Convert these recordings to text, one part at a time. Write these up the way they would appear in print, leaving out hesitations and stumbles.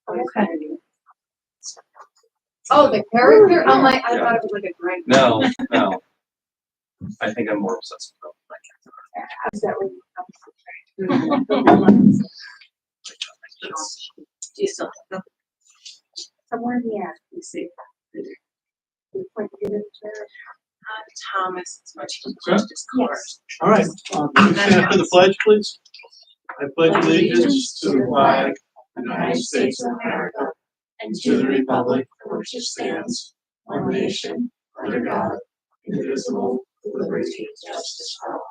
Okay. Oh, the character? I'm like, I thought it was like a drink. No. I think I'm more obsessed with Is that what Do you still have them? somewhere in the app, you see. Thomas, it's much Sure. discourse. All right, can you stand for the pledge, please? I pledge allegiance to the flag of the United States of America and to the republic for which it stands, one nation, under God, indivisible, with liberty and justice for all.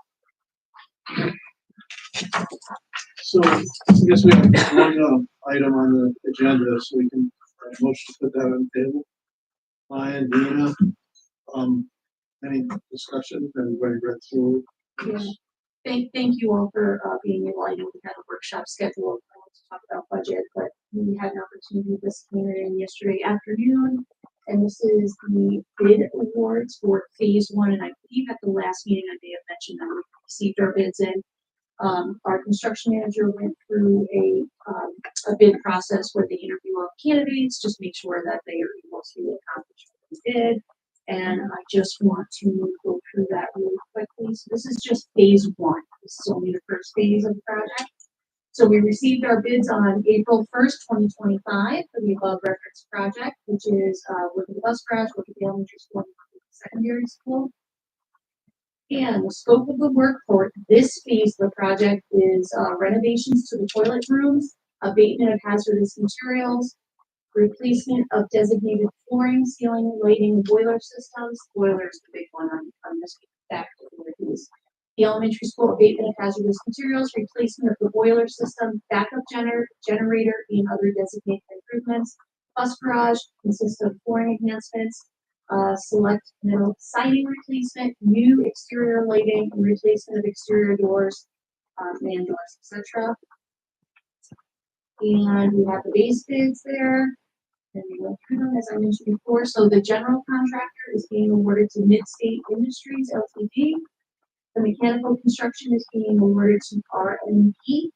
So, I guess we have one item on the agenda, so we can motion to put that on the table. Ryan, Dina, any discussion? Everybody read through? Yeah. Thank you all for being able. I know we had a workshop scheduled to talk about budget, but we had an opportunity. This came in yesterday afternoon, and this is the bid awards for phase one. And I believe at the last meeting I may have mentioned that we received our bids in. Our construction manager went through a bid process where they interview all candidates, just make sure that they are able to accomplish what they did. And I just want to go through that really quickly. So this is just phase one. This is only the first phase of the project. So we received our bids on April 1st, 2025 for the above referenced project, which is Wicked Bus Garage, Wicked Elementary School, and Secondary School. And the scope of the work for this phase of the project is renovations to the toilet rooms, abatement of hazardous materials, replacement of designated flooring, ceiling, lighting, boiler systems. Boiler is the big one on this back piece. The elementary school abatement of hazardous materials, replacement of the boiler system, backup generator, and other designated improvements. Bus garage consists of flooring enhancements, select metal siding replacement, new exterior lighting, and replacement of exterior doors, man doors, etc. And we have the base bids there. And we went through them as I mentioned before. So the general contractor is being awarded to Midstate Industries Ltd. The mechanical construction is being awarded to R&B.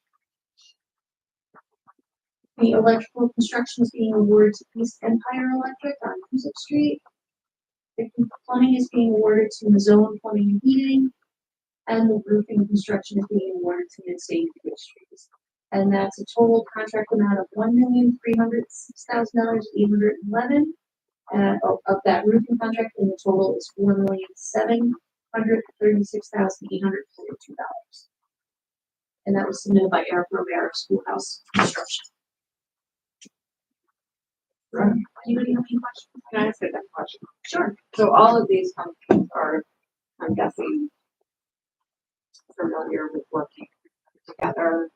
The electrical construction is being awarded to East Empire Electric on Music Street. The plumbing is being awarded to Mazzone Plumbing and Heating. And the roofing construction is being awarded to Midstate Industries. And that's a total contract amount of $1,306,811. Of that roofing contract, and the total is $4,736,842. And that was submitted by Eric Rivera Schoolhouse Construction. Anybody have any questions? Can I ask that question? Sure. So all of these companies are, I'm guessing, familiar with working together.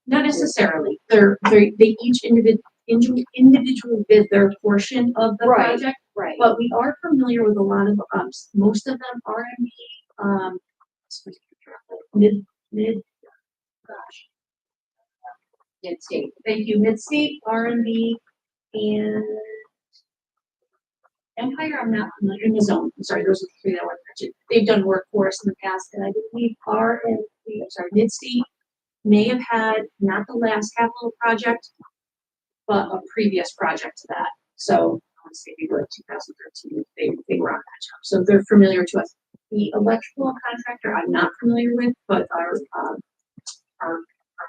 Not necessarily. They each individually bid their portion of the Right. project, Right. but we are familiar with a lot of most of them are in the Midstate. thank you, Midstate, R&B, and Empire. I'm not familiar in the zone. I'm sorry, those are the three that were mentioned. They've done work for us in the past, and I believe Midstate may have had not the last capital project, but a previous project to that. So I want to say maybe like 2013, they were on that job. So they're familiar to us. The electrical contractor I'm not familiar with, but our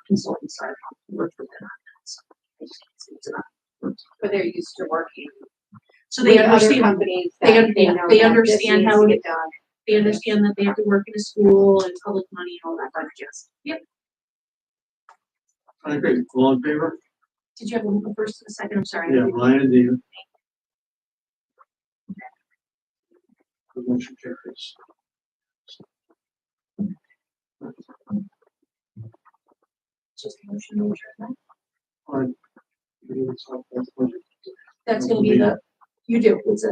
consultants are work with them on that. So I just can't say it's enough. But they're used to working. So they with other understand companies. they That un- they yeah, know they that understand this needs how to it- get done. they understand that they have to work in a school and public money and all that kind of jazz. Yep. I agree. All in favor? Did you have a first and a second? I'm sorry. Yeah, Ryan and Dina. The motion carries. Just a motion to adjourn. All right. We will talk about the budget. That's gonna be you do, it's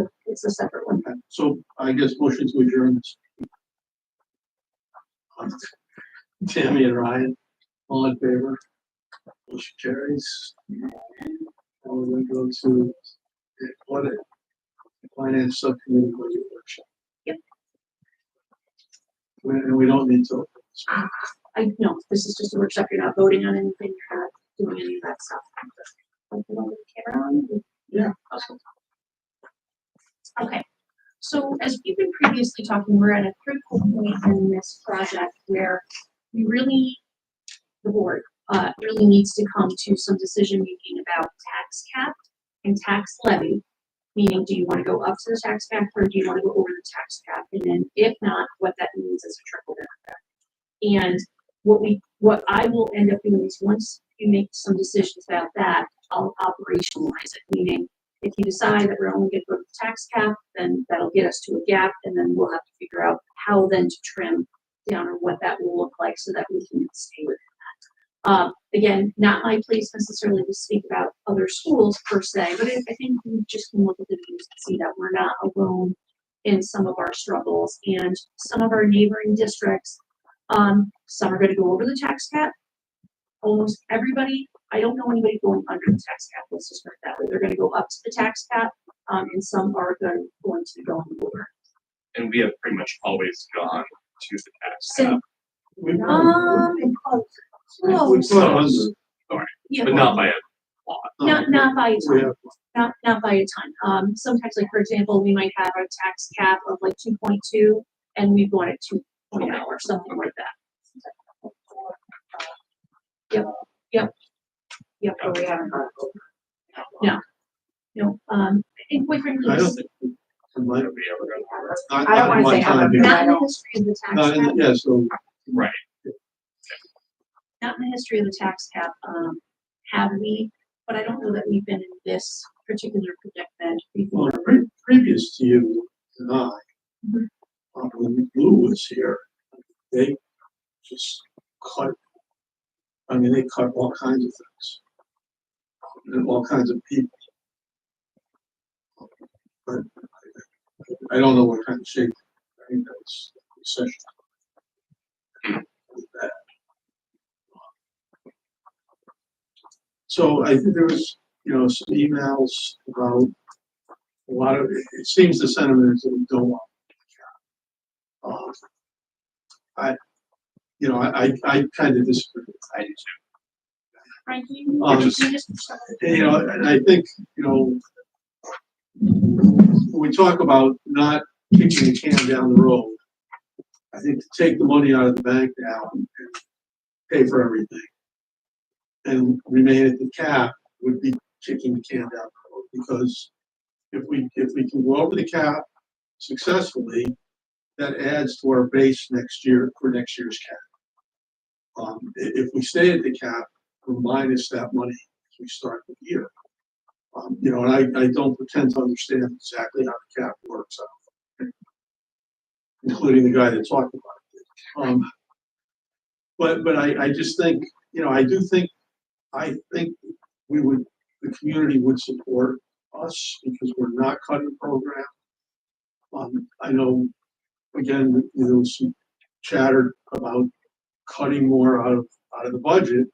a separate one. Okay, so I guess motion to adjourn this. Tammy and Ryan, all in favor? Motion carries. And we're going to go to the audit finance subcommittee budget workshop. Yep. And we don't need to. I know, this is just a workshop, you're not voting on anything, you're not doing any of that stuff. Like, you want the camera on? Yeah. Okay, so as we've been previously talking, we're at a critical point in this project where we really, the board, really needs to come to some decision making about tax cap and tax levy. Meaning, do you want to go up to the tax cap or do you want to go over the tax cap? And then if not, what that means is a trickle down effect. And what I will end up doing is once you make some decisions about that, I'll operationalize it. Meaning, if you decide that we're only going to go to the tax cap, then that'll get us to a gap, and then we'll have to figure out how then to trim down or what that will look like so that we can stay within that. Again, not my place necessarily to speak about other schools per se, but I think we just can look at the news and see that we're not alone in some of our struggles, and some of our neighboring districts, some are going to go over the tax cap. Almost everybody, I don't know anybody going under the tax cap, let's just put it that way. They're going to go up to the tax cap, and some are going to be going over. And we have pretty much always gone to the tax Sin- cap, We we put under. Yeah, but not by a lot. not by a We ton, have, not by a ton. Sometimes, like, for example, we might have a tax cap of like 2.2, and we've gone at 2.0 or something like that. Yep. But we haven't gone over. And quite frankly, I don't think, in my, We ever go. not, I don't not in wanna my say time ever, here. not in the don't- history of the tax Not in, cap, yeah, so, Right. not in the history of the tax cap, have we, but I don't know that we've been in this particular predicament well, before. previous to you and I, Mhm. when Lou was here, they just cut, I mean, they cut all kinds of things. And all kinds of people. But I don't know what kind of shape, I think that's recession. With that. So I think there was, some emails about a lot of, it seems the sentiment is that we don't want. I kind of disagree. I do Frank, can Um, you just- And I think, when we talk about not kicking the can down the road, I think to take the money out of the bank now and pay for everything and remain at the cap would be kicking the can down the road, because if we can go over the cap successfully, that adds to our base next year for next year's cap. If we stay at the cap, we'll minus that money as we start the year. And I don't pretend to understand exactly how the cap works out, including the guy that talked about it. But I just think, I think the community would support us because we're not cutting the program. I know, again, there was some chatter about cutting more out of the budget.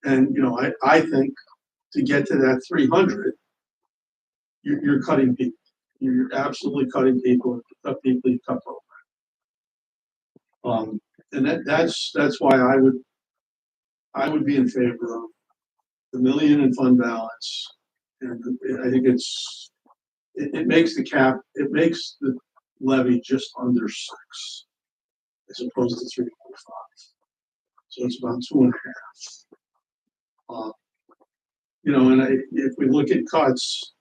And, I think to get to that 300, you're cutting people. You're absolutely cutting people, cut people, you cut program. And that's why I would be in favor of the million in fund balance. And I think it makes the cap, it makes the levy just under 6 as opposed to 3.5. So it's about 2.5. And if we look at cuts,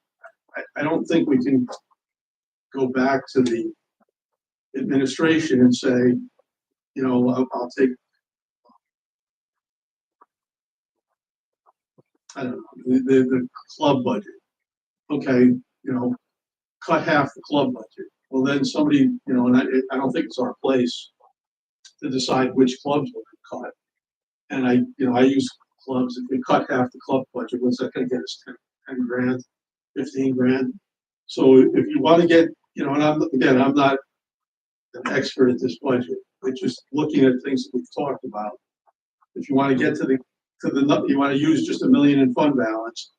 I don't think we can go back to the administration and say, I'll take, I don't know, the club budget. Okay, cut half the club budget. Well, then somebody, and I don't think it's our place to decide which clubs we're going to cut. And I use clubs. If we cut half the club budget, what's that going to get us? 10 grand, 15 grand. So if you want to get, and I'm not an expert at this budget, but just looking at things that we've talked about. If you want to get to the, you want to use just $1 million in fund balance,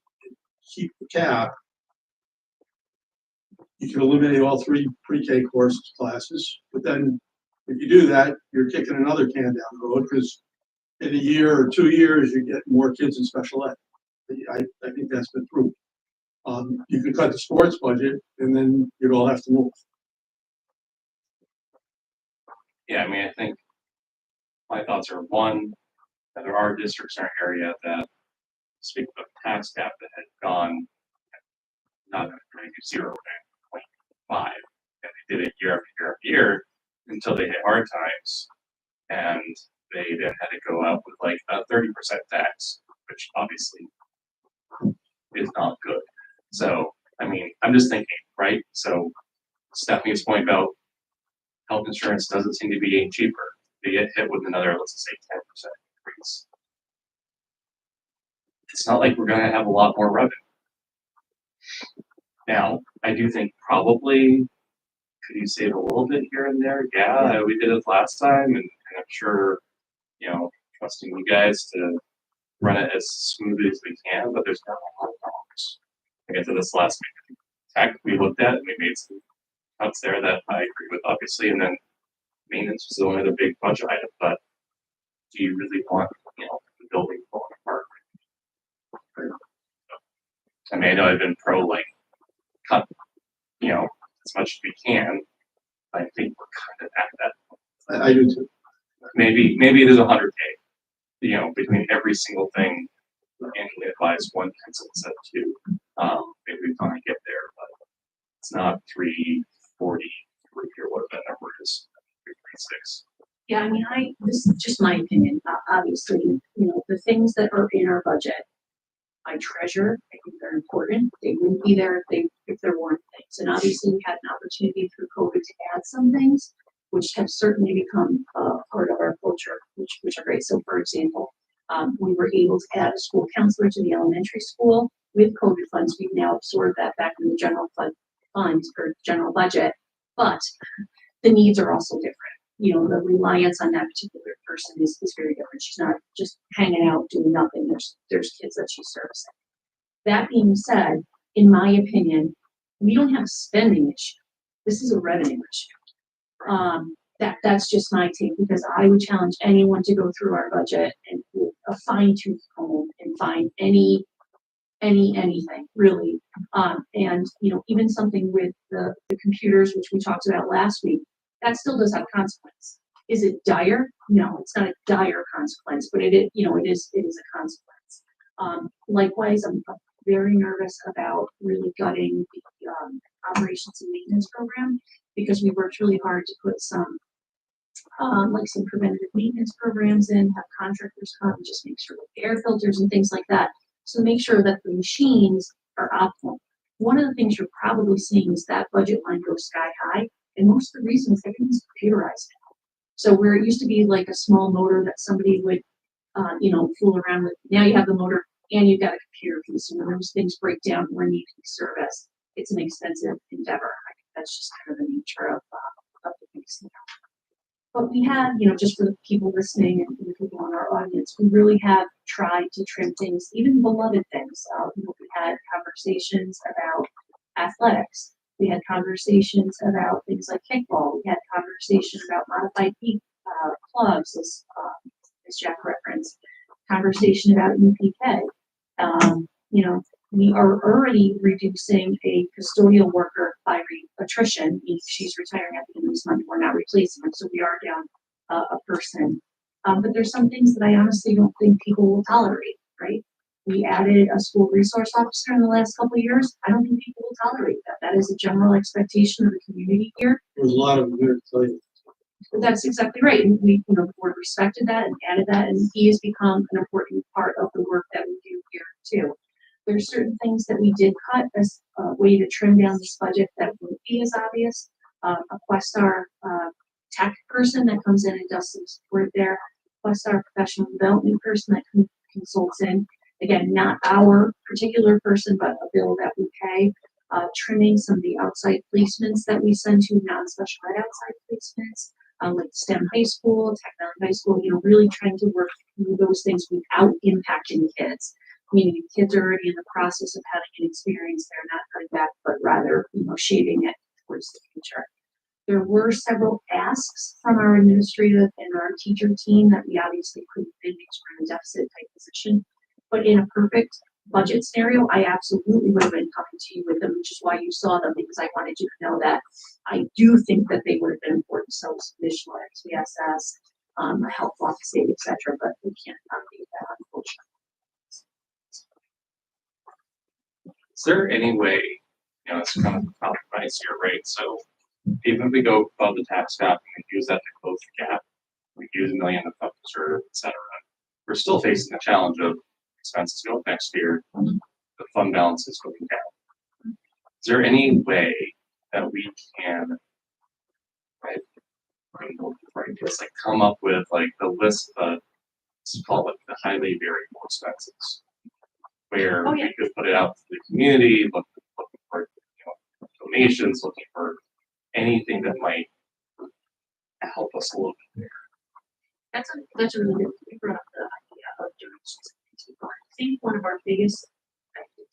keep the cap. You can eliminate all 3 pre-K classes, but then if you do that, you're kicking another can down the road because in a year or 2 years, you get more kids in special ed. I think that's been proved. You can cut the sports budget and then you'd all have to move. Yeah, I mean, I think my thoughts are, one, that there are districts in our area that, speak of tax cap, that had gone, not going to do 0.5, and they did it year after year after year until they hit hard times, and they then had to go out with like a 30% tax, which obviously is not good. So, I mean, I'm just thinking, right? So, Stephanie's point about health insurance doesn't seem to be getting cheaper. They get hit with another, let's just say, 10% increase. It's not like we're going to have a lot more revenue. Now, I do think probably could you save a little bit here and there? Yeah, we did it last time, and I'm sure, trusting you guys to run it as smoothly as we can, but there's not a lot of dollars. I get to this last meeting. Tech we looked at, and we made some cuts there that I agree with, obviously, and then maintenance was the only other big budget item, but do you really want, the building falling apart? I mean, I know I've been pro, cut, as much as we can. I think we're kind of at that. I do too. Maybe it is 100K, between every single thing, and we advise one pencil instead of two. Maybe we finally get there, but it's not 343 or what that number is, 336. Yeah, I mean, this is just my opinion. Obviously, the things that are in our budget, I treasure. I think they're important. They wouldn't be there if there weren't things. And obviously, we had an opportunity through COVID to add some things, which have certainly become part of our culture, which are great. So, for example, we were able to add a school counselor to the elementary school with COVID funds. We've now absorbed that back in the general fund or general budget, but the needs are also different. The reliance on that particular person is very different. She's not just hanging out doing nothing. There's kids that she's servicing. That being said, in my opinion, we don't have a spending issue. This is a revenue issue. That's just my take, because I would challenge anyone to go through our budget and with a fine-tooth comb and find anything really. And even something with the computers, which we talked about last week, that still does have consequence. Is it dire? No, it's not a dire consequence, but it is a consequence. Likewise, I'm very nervous about really gutting the operations and maintenance program, because we worked really hard to put some preventative maintenance programs in, have contractors come and just make sure with the air filters and things like that. So make sure that the machines are optimal. One of the things you're probably seeing is that budget line goes sky high, and most of the reasons everything's computerized now. So where it used to be like a small motor that somebody would, fool around with, now you have the motor and you've got a computer piece. And when those things break down or need to be serviced, it's an expensive endeavor. I think that's just kind of the nature of the things now. But we have, just for the people listening and the people in our audience, we really have tried to trim things, even beloved things. We had conversations about athletics. We had conversations about things like kickball. We had conversations about modified clubs, as Jack referenced. Conversation about UPK. We are already reducing a custodial worker by attrition. She's retiring at the end of this month. We're not replacing her, so we are down a person. But there's some things that I honestly don't think people will tolerate, right? We added a school resource officer in the last couple of years. I don't think people will tolerate that. That is a general expectation of the community here. There's a lot of them here to tell you. But that's exactly right. And we, the board respected that and added that, and he has become an important part of the work that we do here too. There's certain things that we did cut as a way to trim down this budget that wouldn't be as obvious. A Questar tech person that comes in and does some support there. Questar professional development person that consults in. Again, not our particular person, but a bill that we pay. Trimming some of the outside placements that we send to non-special ed outside placements, like STEM high school, technology high school, really trying to work through those things without impacting kids. Meaning kids are already in the process of having an experience, they're not cutting back, but rather, shaping it towards the future. There were several asks from our administrative and our teacher team that we obviously couldn't fit because we're in a deficit type position. But in a perfect budget scenario, I absolutely would have been coming to you with them, which is why you saw them, because I wanted you to know that I do think that they would have been important. So additional XBSS, a health office aid, et cetera, but we can't accommodate that, unfortunately. Is there any way, it's kind of nice here, right? So even if we go above the tax cap and we use that to close the gap, we use $1 million of fund reserve, et cetera, we're still facing the challenge of expenses go up next year, the fund balance is going down. Is there any way that we can, come up with like the list of, let's call it the highly variable expenses, where Oh, yeah. we could put it out to the community, looking for donations, looking for anything that might help us a little bit there. That's a really good, you brought up the idea of donations. I think one of our biggest,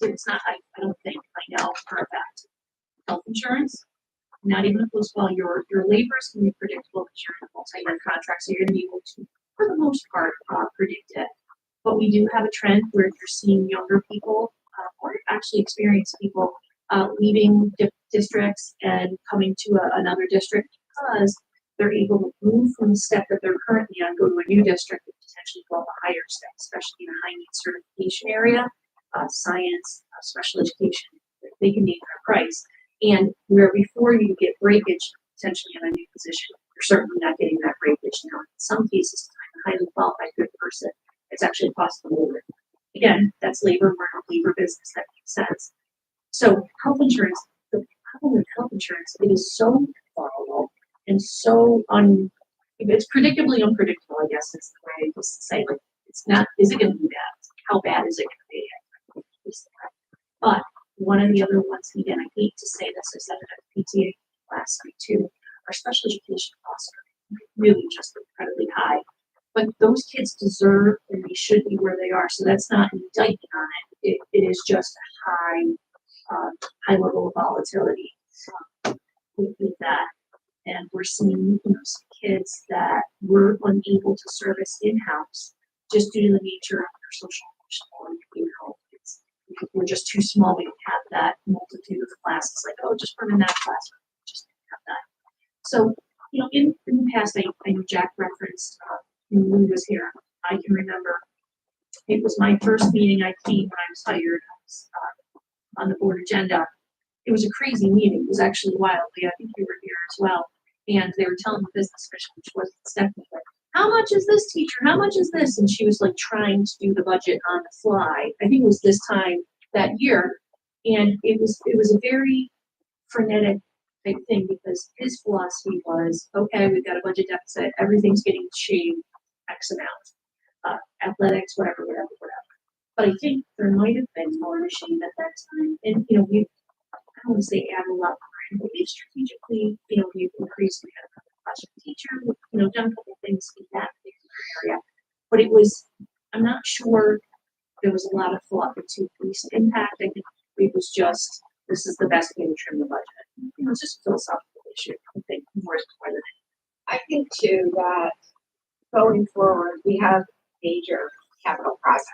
it's not, I don't think, I know for a fact, health insurance, not even a close call, your labors can be predictable because you're in a multi-year contract, so you're gonna be able to, for the most part, predict it. But we do have a trend where you're seeing younger people, or actually experienced people, leaving districts and coming to another district because they're able to move from the step that they're currently on, go to a new district and potentially go up a higher step, especially in a high need certification area, science, special education. They can name their price. And where before you get breakage potentially in a new position, you're certainly not getting that breakage now. In some cases, a highly qualified good person, it's actually possible. Again, that's labor, we're in a labor business, that makes sense. So health insurance, the problem with health insurance, it is so volatile and so it's predictably unpredictable, I guess is the way I just say, like, it's not, is it gonna be bad? How bad is it gonna be? But one of the other ones, again, I hate to say this, I said it at PTA last night too, our special education costs are really just incredibly high. But those kids deserve and they should be where they are. So that's not an indictment on it. It is just a high level of volatility with that. And we're seeing some kids that we're unable to service in-house just due to the nature of their social emotional, we're just too small. We don't have that multitude of classes. Like, oh, just put them in that class. Just have that. So, in the past, I know Jack referenced when he was here. I can remember it was my first meeting I came when I was hired. I was on the board agenda. It was a crazy meeting. It was actually wild. I think you were here as well. And they were telling the business official, which was Stephanie, like, how much is this, teacher? How much is this? And she was like trying to do the budget on the fly. I think it was this time that year. And it was a very frenetic big thing because his philosophy was, okay, we've got a budget deficit, everything's getting shaved X amount. Athletics, whatever. But I think there might have been more shame at that time. And we I don't want to say add a lot more, but we've strategically, we've increased, we had a classroom teacher, done a couple of things in that particular area. But I'm not sure there was a lot of thought to least impact. I think it was just, this is the best way to trim the budget. It's just a philosophical issue. I think more than I think too that going forward, we have major capital projects.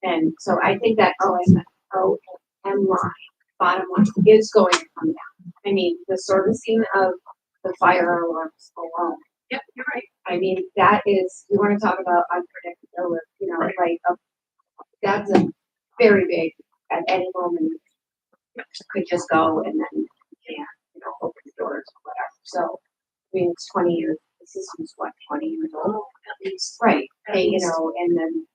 And so I think that OM line, bottom line, is going to come down. I mean, the servicing of the fire alarms alone. Yep, you're right. I mean, that is, you want to talk about unpredictability, Right. That's a very big, at any moment, could just go and then, open the doors or whatever. So, I mean, it's 20 years, the system's what, 20 years old? At least. Right, At least. and then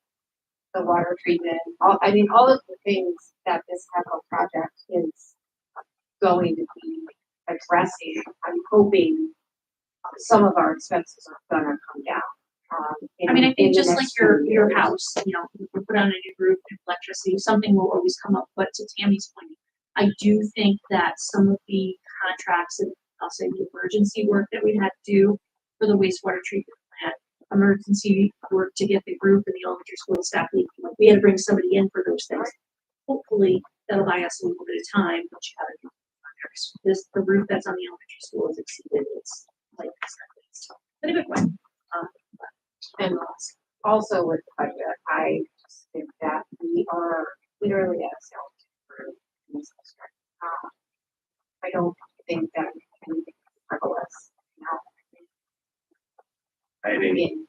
the water treatment, all of the things that this capital project is going to be addressing, I'm hoping some of our expenses are gonna come down. I think just like your years. house, you put on a new roof, electricity, something will always come up. But to Tammy's point, I do think that some of the contracts and I'll say the emergency work that we had to do for the wastewater treatment plant, emergency work to get the roof and the elementary school staff leaving, we had to bring somebody in for those things. Hopefully that'll buy us a little bit of time, but you have to the roof that's on the elementary school has exceeded its life expectancy. But a good one. And also with the budget, I just think that we are literally at a skeleton crew in this district. I don't think that we can frivolous, you know. I think mean,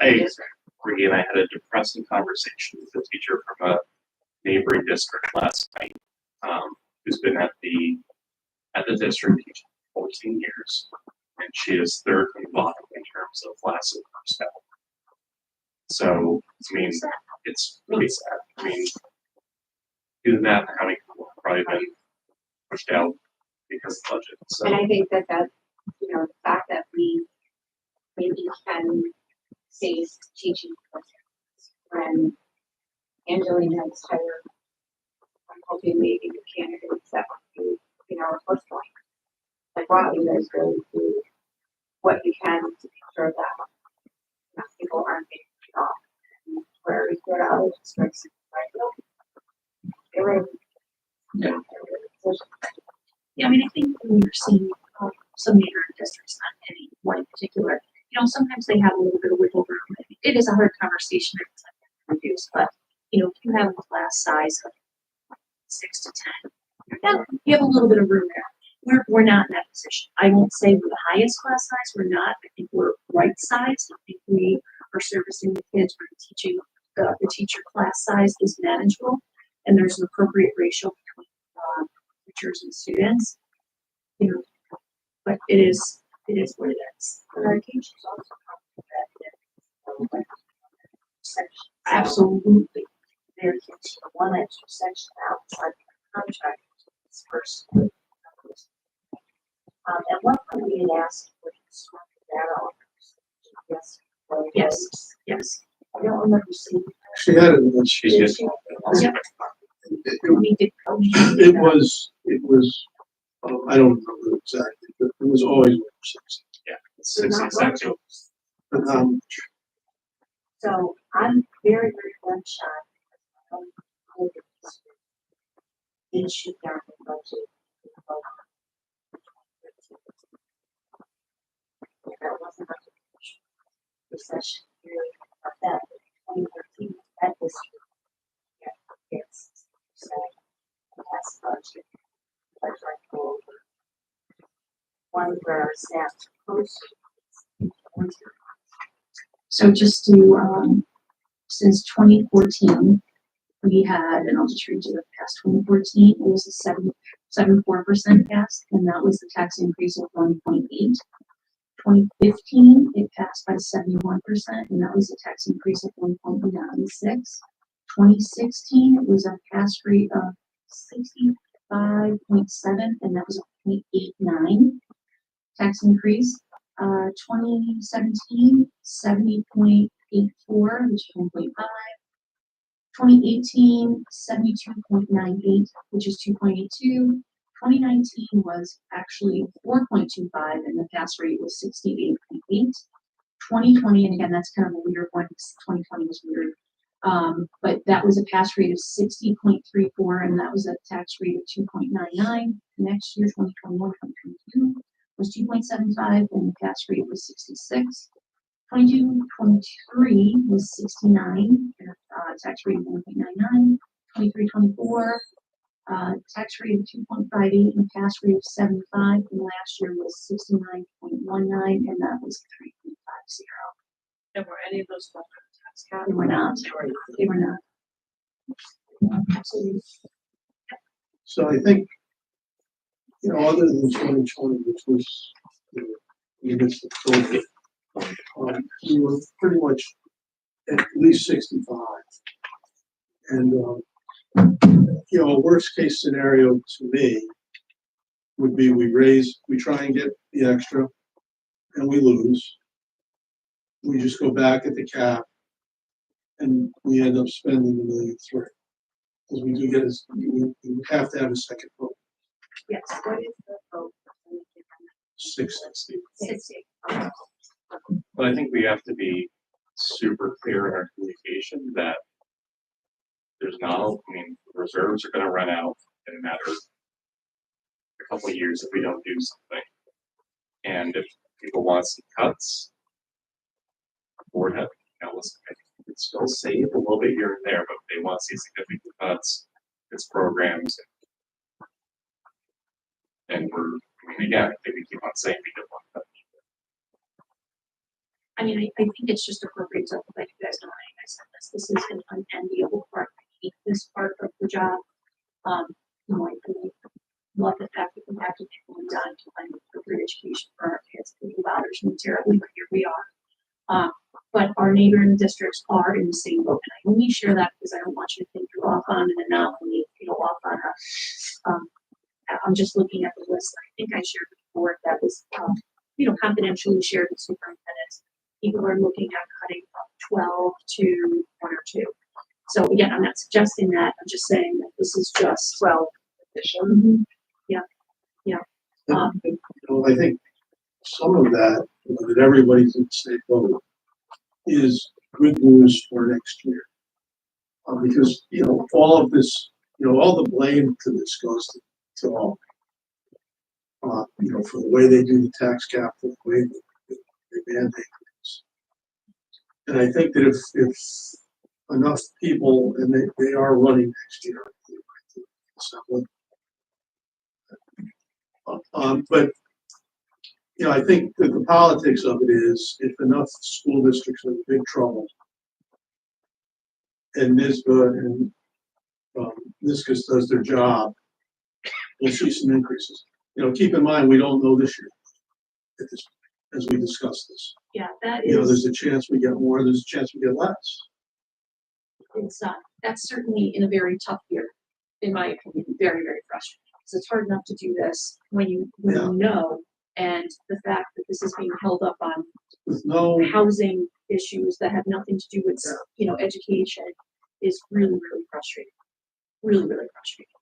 I agree, and I had a depressing conversation with a teacher from a neighboring district last night, who's been at the district teaching for 14 years, and she is third from the bottom in terms of last and first out. So, I mean, it's really sad. I mean, do that, how many people have probably been pushed out because of budget. So, and I think that you know, the fact that we maybe can save teaching when Angelina is hired, I'm hoping maybe the candidates that would be, you know, our first point. Like, wow, you guys really do what you can to make sure that you know, people aren't getting paid off. And where we get out of districts, they were, Yeah. Yeah, I mean, I think when you're seeing some neighboring districts, not any one in particular, you know, sometimes they have a little bit of wiggle room. I mean, it is a hard conversation every time you produce, but you know, if you have a class size of 6 to 10, you have a little bit of room there. We're not in that position. I won't say we're the highest class size. We're not. I think we're right size. I think we are servicing the kids. We're teaching the teacher class size is manageable, and there's an appropriate ratio between teachers and students. You know, but it is what it is. Our teachers also section. Absolutely. They're teaching one extra section outside the contract this first. At one point we had asked for that out. Yes. Yes. I don't remember seeing. She had it, and she Did did. she? We did. it was, I don't remember exactly, but it was always over 60. Yeah, 60 seconds. But, So I'm very, very gun shy. Did shoot down the budget. That wasn't a recession period of that, 2013, that was. Yeah, it's, so, that's budget. Budget goal. One where our staff post. So just to, since 2014, we had, and I'll just read you the past 2014, it was a 7.4% pass, and that was the tax increase of 1.8. 2015, it passed by 71%, and that was a tax increase of 1.96. 2016, it was a pass rate of 65.7, and that was a 0.89 tax increase. 2017, 70.84, which is 1.5. 2018, 72.98, which is 2.82. 2019 was actually 4.25, and the pass rate was 68.8. 2020, and again, that's kind of a weird one because 2020 was weird. But that was a pass rate of 60.34, and that was a tax rate of 2.99. Next year, 2021, 2022 was 2.75, and the pass rate was 66. 22, 23 was 69, tax rate of 1.99. 23, 24, tax rate of 2.58 and pass rate of 75. And last year was 69.19, and that was 3.50. And were any of those tax They were not. They were not. Absolutely. so I think, you know, other than 2020, which was, you know, in the midst of COVID, we were pretty much at least 65. And, you know, a worst case scenario to me would be we try and get the extra and we lose. We just go back at the cap and we end up spending $1.3 million. Because we do get, we have to have a second vote. yes, what is the vote? 660. 60. But I think we have to be super clear in our communication that there's not, I mean, reserves are gonna run out in a matter of a couple of years if we don't do something. And if people want some cuts, board have, listen, I think we can still save a little bit here and there, but if they want to see significant cuts, it's programs. And again, I think we keep on saying we don't want that. I mean, I think it's just appropriate to let you guys know, I said this is an unenviable part. I hate this part of the job. You know, I really love the fact that we have to get them done to find appropriate education for our kids. It bothers me terribly, but here we are. But our neighboring districts are in the same boat, and I only share that because I don't want you to think you're off on an anomaly, off on a, I'm just looking at the list. I think I shared before that was, confidentially shared with superintendents. People are looking at cutting from 12 to 1 or 2. So again, I'm not suggesting that. I'm just saying that this is just 12 position. Yeah. I think some of that, that everybody's in the same boat, is good news for next year. Because, all of this, all the blame to this goes to all. For the way they do the tax cap, for the way they mandate things. And I think that if enough people, and they are running next year, but I think that the politics of it is if enough school districts are in big trouble, and NISBA and NISCUS does their job, we'll see some increases. Keep in mind, we don't know this year at this, as we discuss this. Yeah, that is. There's a chance we get more, there's a chance we get less. It's that's certainly in a very tough year, in my opinion, very, very frustrating. So it's hard enough to do this when you know, and the fact that this is being held up on With no, housing issues that have nothing to do with education is really, really frustrating. Really, really frustrating.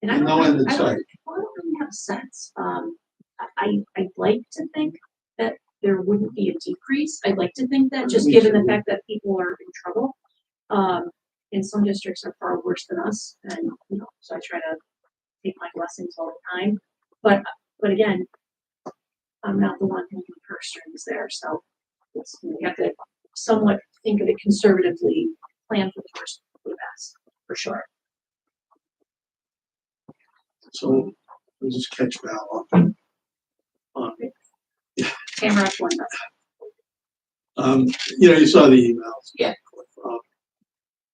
And I don't really have a sense. I'd like to think that there wouldn't be a decrease. I'd like to think that just given the fact that people are in trouble. And some districts are far worse than us, and so I try to take my blessings all the time. But again, I'm not the one who purse strings there, so you have to somewhat think of it conservatively, plan for the worst, for the best, for sure. so we'll just catch Val up. Tamarack one. You saw the emails. Yeah.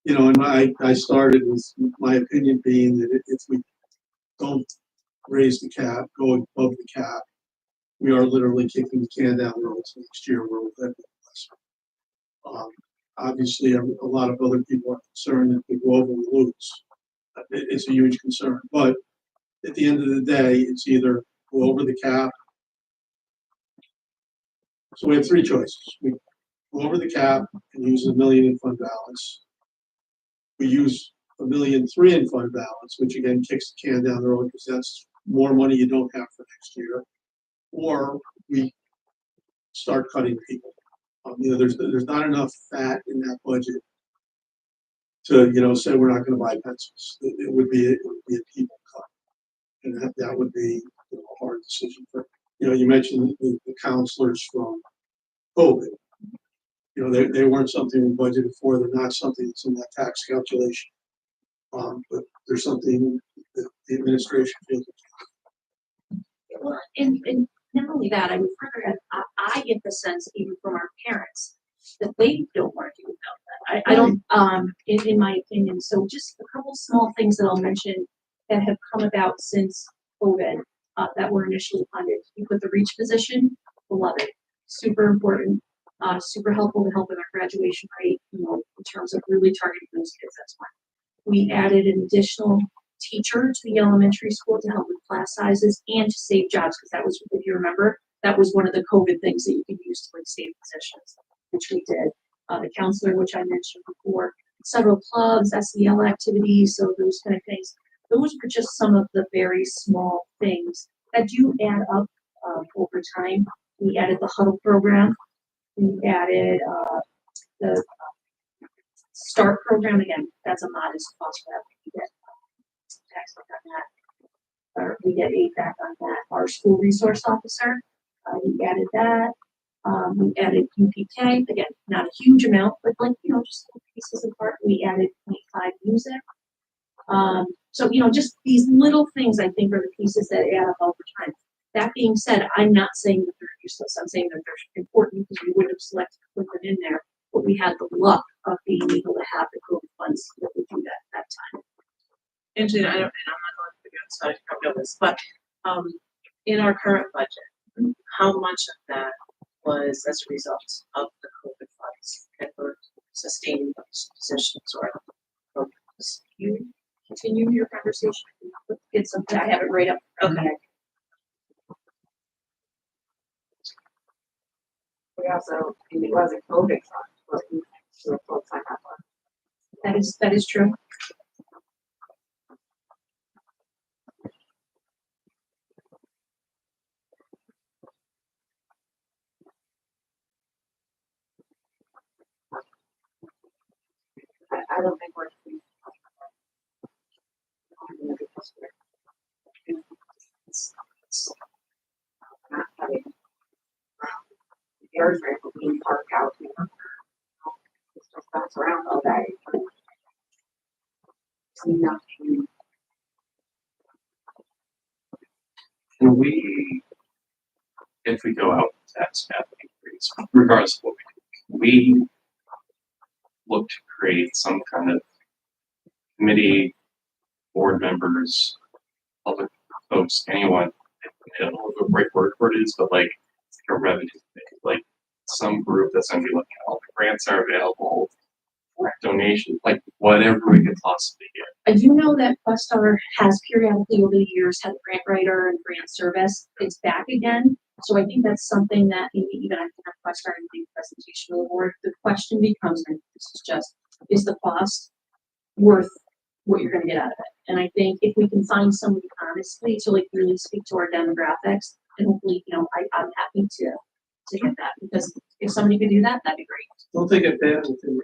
And I started with my opinion being that if we don't raise the cap, go above the cap, we are literally kicking the can down the road to next year where we'll have less. Obviously, a lot of other people are concerned that if we go over, we lose. It's a huge concern, but at the end of the day, it's either go over the cap. So we have 3 choices. We go over the cap and use $1 million in fund balance. We use $1.3 million in fund balance, which again kicks the can down the road because that's more money you don't have for next year. Or we start cutting people. There's not enough fat in that budget to say we're not going to buy pencils. It would be a people cut, and that would be a hard decision for. You mentioned the counselors from COVID. They weren't something we budgeted for. They're not something that's in that tax calculation. But there's something that the administration feels. Well, and not only that, I would further add, I get the sense even from our parents that they don't want to do without that. I don't, in my opinion. So just a couple small things that I'll mention that have come about since COVID that were initially funded. You put the REACH position, love it. Super important. Super helpful to help with our graduation rate, in terms of really targeting those kids. That's one. We added an additional teacher to the elementary school to help with class sizes and to save jobs, because that was, if you remember, that was one of the COVID things that you could use to save positions, which we did. The counselor, which I mentioned before, several clubs, SEL activities, so those kind of things. Those were just some of the very small things that do add up over time. We added the huddle program. We added the START program. Again, that's a modest cost for that. We get tax on that. or we get aid back on that. Our school resource officer, we added that. We added UPK, again, not a huge amount, but like, just little pieces of part. We added 0.5 music. So, just these little things I think are the pieces that add up over time. That being said, I'm not saying that they're useless. I'm saying that they're important because we would have selected to put them in there, but we had the luck of being able to have the COVID funds that we do that time. Angela, and I'm not going to the outside, I know this, but, in our current budget, how much of that was as a result of the COVID funds that were sustaining those positions or programs? You continue your conversation. Let's get something. I have it right up. Okay. We also, if it wasn't COVID fund, but we do a full-time one. That is true. I don't think we're. Not having the airframe being parked out, it's just bounce around all day. See nothing. Can we, if we go out tax cap increase, regardless of what we do, we look to create some kind of committee, board members, public folks, anyone, I don't know what the right word for it is, but like a revenue committee, like some group that's gonna be looking at all the grants are available, donations, like whatever we could possibly get. I do know that Questar has periodically over the years had a grant writer and grant service. It's back again. So I think that's something that maybe even I can have Questar and the presentation of the board. The question becomes, and this is just, is the cost worth what you're gonna get out of it? And I think if we can find somebody honestly to like really speak to our demographics, and hopefully, I'm happy to get that, because if somebody could do that, that'd be great. Don't think it bad with the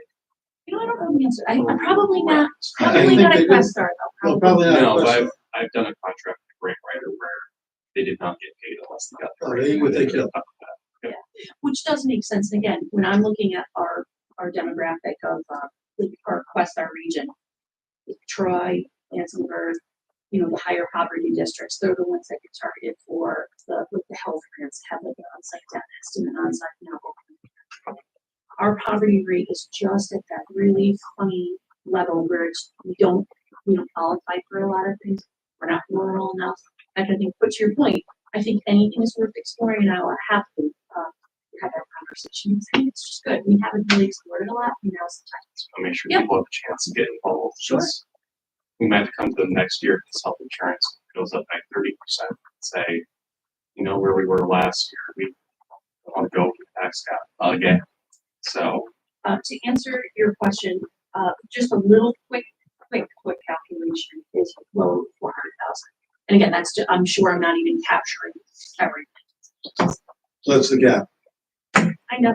I don't know the answer. I'm probably not, I probably think not they a do. Questar though. No, probably not. No, but Question. I've done a contract with a grant writer where they did not get paid unless they got the Oh, grant. they would take it up. Which does make sense. And again, when I'm looking at our demographic of our Questar region, Troy, Ansonburg, the higher poverty districts, they're the ones that get targeted for with the health grants, have like an on-site dentist and an on-site medical. Our poverty rate is just at that really funny level where we don't qualify for a lot of things. We're not rural enough. I think, but to your point, I think anything is worth exploring, and I will happily have that conversation. I think it's just good. We haven't really explored it a lot, and now's the time. So make sure Yep. people have a chance to get involved. Sure. 'Cause we might have to come to the next year because health insurance goes up by 30%. Say, where we were last year, we want to go with the tax cap again. So To answer your question, just a little quick calculation is below 400,000. And again, that's just, I'm sure I'm not even capturing everything. So that's the gap. I know.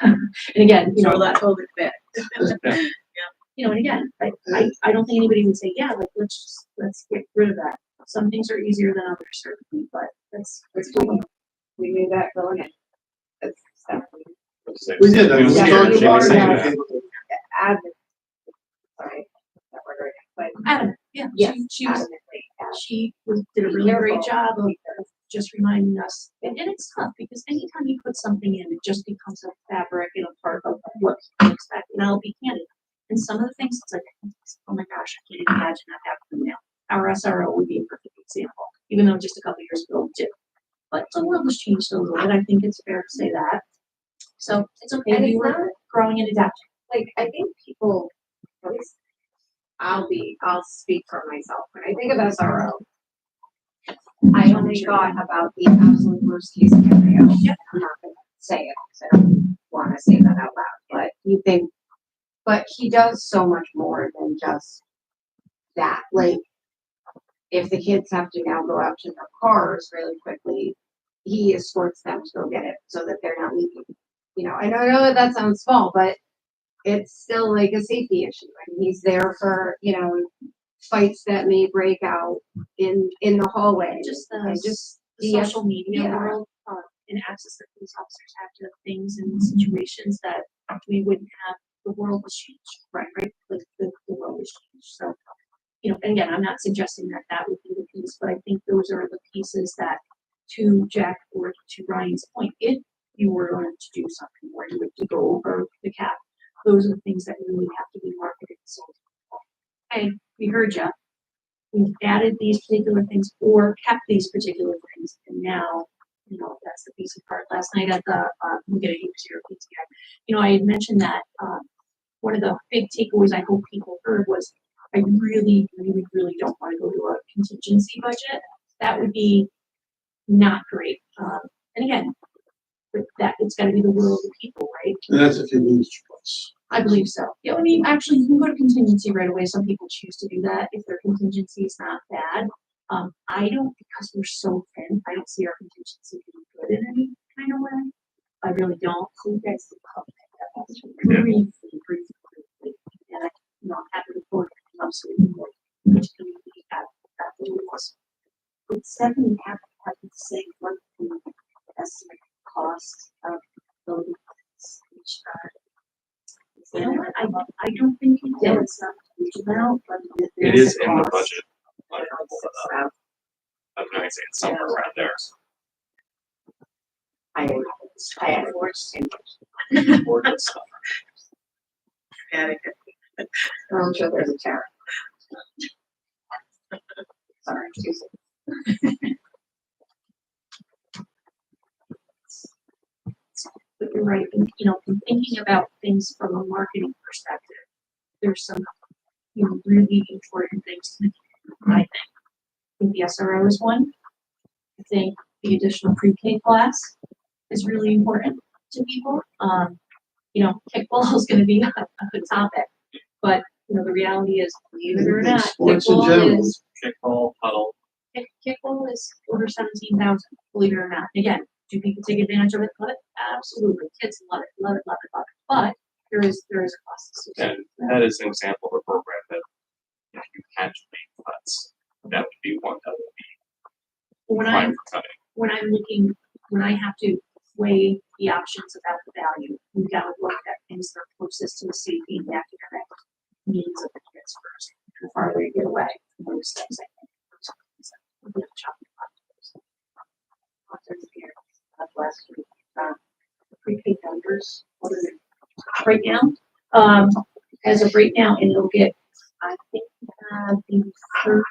And again, So that COVID bit. and again, I don't think anybody would say, yeah, like let's get rid of that. Some things are easier than others certainly, but that's We knew that going in. That's definitely We did. I It was mean, we Yeah, talked you about are it. that. Okay, but adamant. Sorry, that word right now, but Adam. Yeah, yes, she was adamantly, she did a Be really great careful. job of just reminding us. And it's tough because anytime you put something in, it just becomes a fabric and a part of what people expect. And I'll be candid. And some of the things, it's like, oh my gosh, I can't even imagine that happening now. Our SRO would be a perfect example, even though just a couple years ago it did. But the world has changed a little bit. I think it's fair to say that. So it's okay. And We it's were not- growing and adapting. like, I think people, at least, I'll speak for myself, when I think of SRO, I only thought about the absolute worst case scenario. Yep. I'm not gonna say it, because I don't wanna say that out loud, but but he does so much more than just that, like, if the kids have to now go out to their cars really quickly, he escorts them to go get it, so that they're not leaving. I know that sounds small, but it's still like a safety issue, and he's there for, fights that may break out in the hallway. Just I the, just the yeah, social media yeah. world, and access that police officers have to things and situations that we wouldn't have, the world has changed, right? Like the world has changed, so. And again, I'm not suggesting that that would be the piece, but I think those are the pieces that, to Jack or to Ryan's point, if you were going to do something where you were to go over the cap, those are the things that really have to be marketed. So, hey, we heard you. We've added these particular things or kept these particular things, and now, that's the piece of part. Last night at the, we'll get a here, PTI. I had mentioned that, one of the big takeaways I hope people heard was, I really, really, really don't want to go to a contingency budget. That would be not great. And again, with that, it's gotta be the will of the people, right? And that's if you lose twice. I believe so. Yeah, I mean, actually, you can go to contingency right away. Some people choose to do that if their contingency is not bad. I don't, because we're so thin, I don't see our contingency being good in any kind of way. I really don't. So you guys can come briefly. And I'm happy to report absolutely more. Which community afterwards. Would Stephanie have to say what the estimate cost of building each You know what? I don't think it No, did. it's not a huge amount, but It there's is a in the cost. budget. I'm gonna say it's somewhere around there. I had Ordinance stuff. Yeah, I'm sure there's a tariff. Sorry, excuse me. But you're right, and, in thinking about things from a marketing perspective, there's some, really important things to I think. I think the SRO is one. I think the additional pre-K class is really important to people. Kickball is gonna be a good topic, but, the reality is, believe it or not, Sports in kickball general. is, Kickball, huddle, kickball is over 17,000, believe it or not. Again, do people take advantage of it? Love it? Absolutely. Kids love it, love it, love it, love it. But there is a cost associated. and that is an example of a program that if you catch big cuts, that would be one that would be When prime for cutting. when I have to weigh the options about the value, we've got to look at things that are closest to the safety and the academic needs of the kids first. The farther you get away from those things, I think. Last week, pre-K numbers, what is it? Right now, as of right now, and it'll get, I think, the 30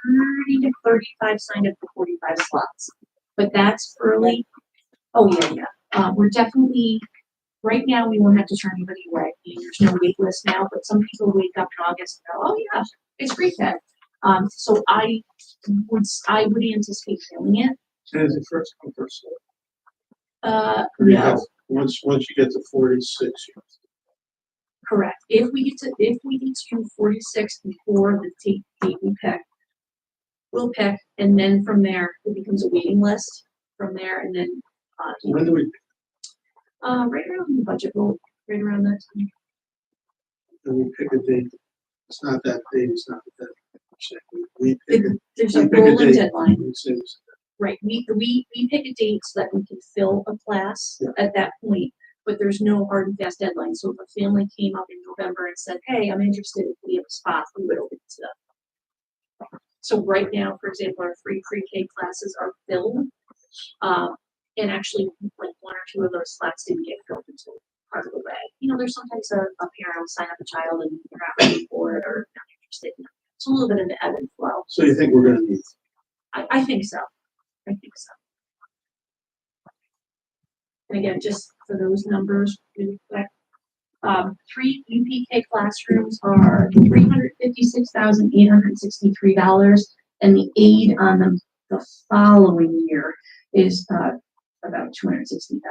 to 35 signed up for 45 slots. But that's early. Oh, yeah. We're definitely, right now, we won't have to turn anybody away. There's no wait list now, but some people wake up in August and go, oh, yeah, it's pre-K. So I would anticipate filling it. Is it first come first served? You No. have, once you get to 46, Correct. If we get to 46 before the date we pick, we'll pick, and then from there, it becomes a waiting list from there, and then, when do we, right around the budget vote, right around that time. when we pick a date? It's not that date, it's not that. We pick There's we a pick a rolling date. deadline, We say it's- right? We pick a date so that we can fill a class Yeah. at that point, but there's no hard and fast deadline. So if a family came up in November and said, hey, I'm interested, if we have a spot, we would open it to them. So right now, for example, our free pre-K classes are filled. And actually, like one or two of those slots didn't get filled until part of the way. There's sometimes a parent will sign up a child and they're not ready for it or not interested. It's a little bit of an ebb and flow. So you think we're gonna need? I think so. I think so. And again, just for those numbers, really quick. 3 UPK classrooms are $356,863, and the aid on them the following year is about $260,000.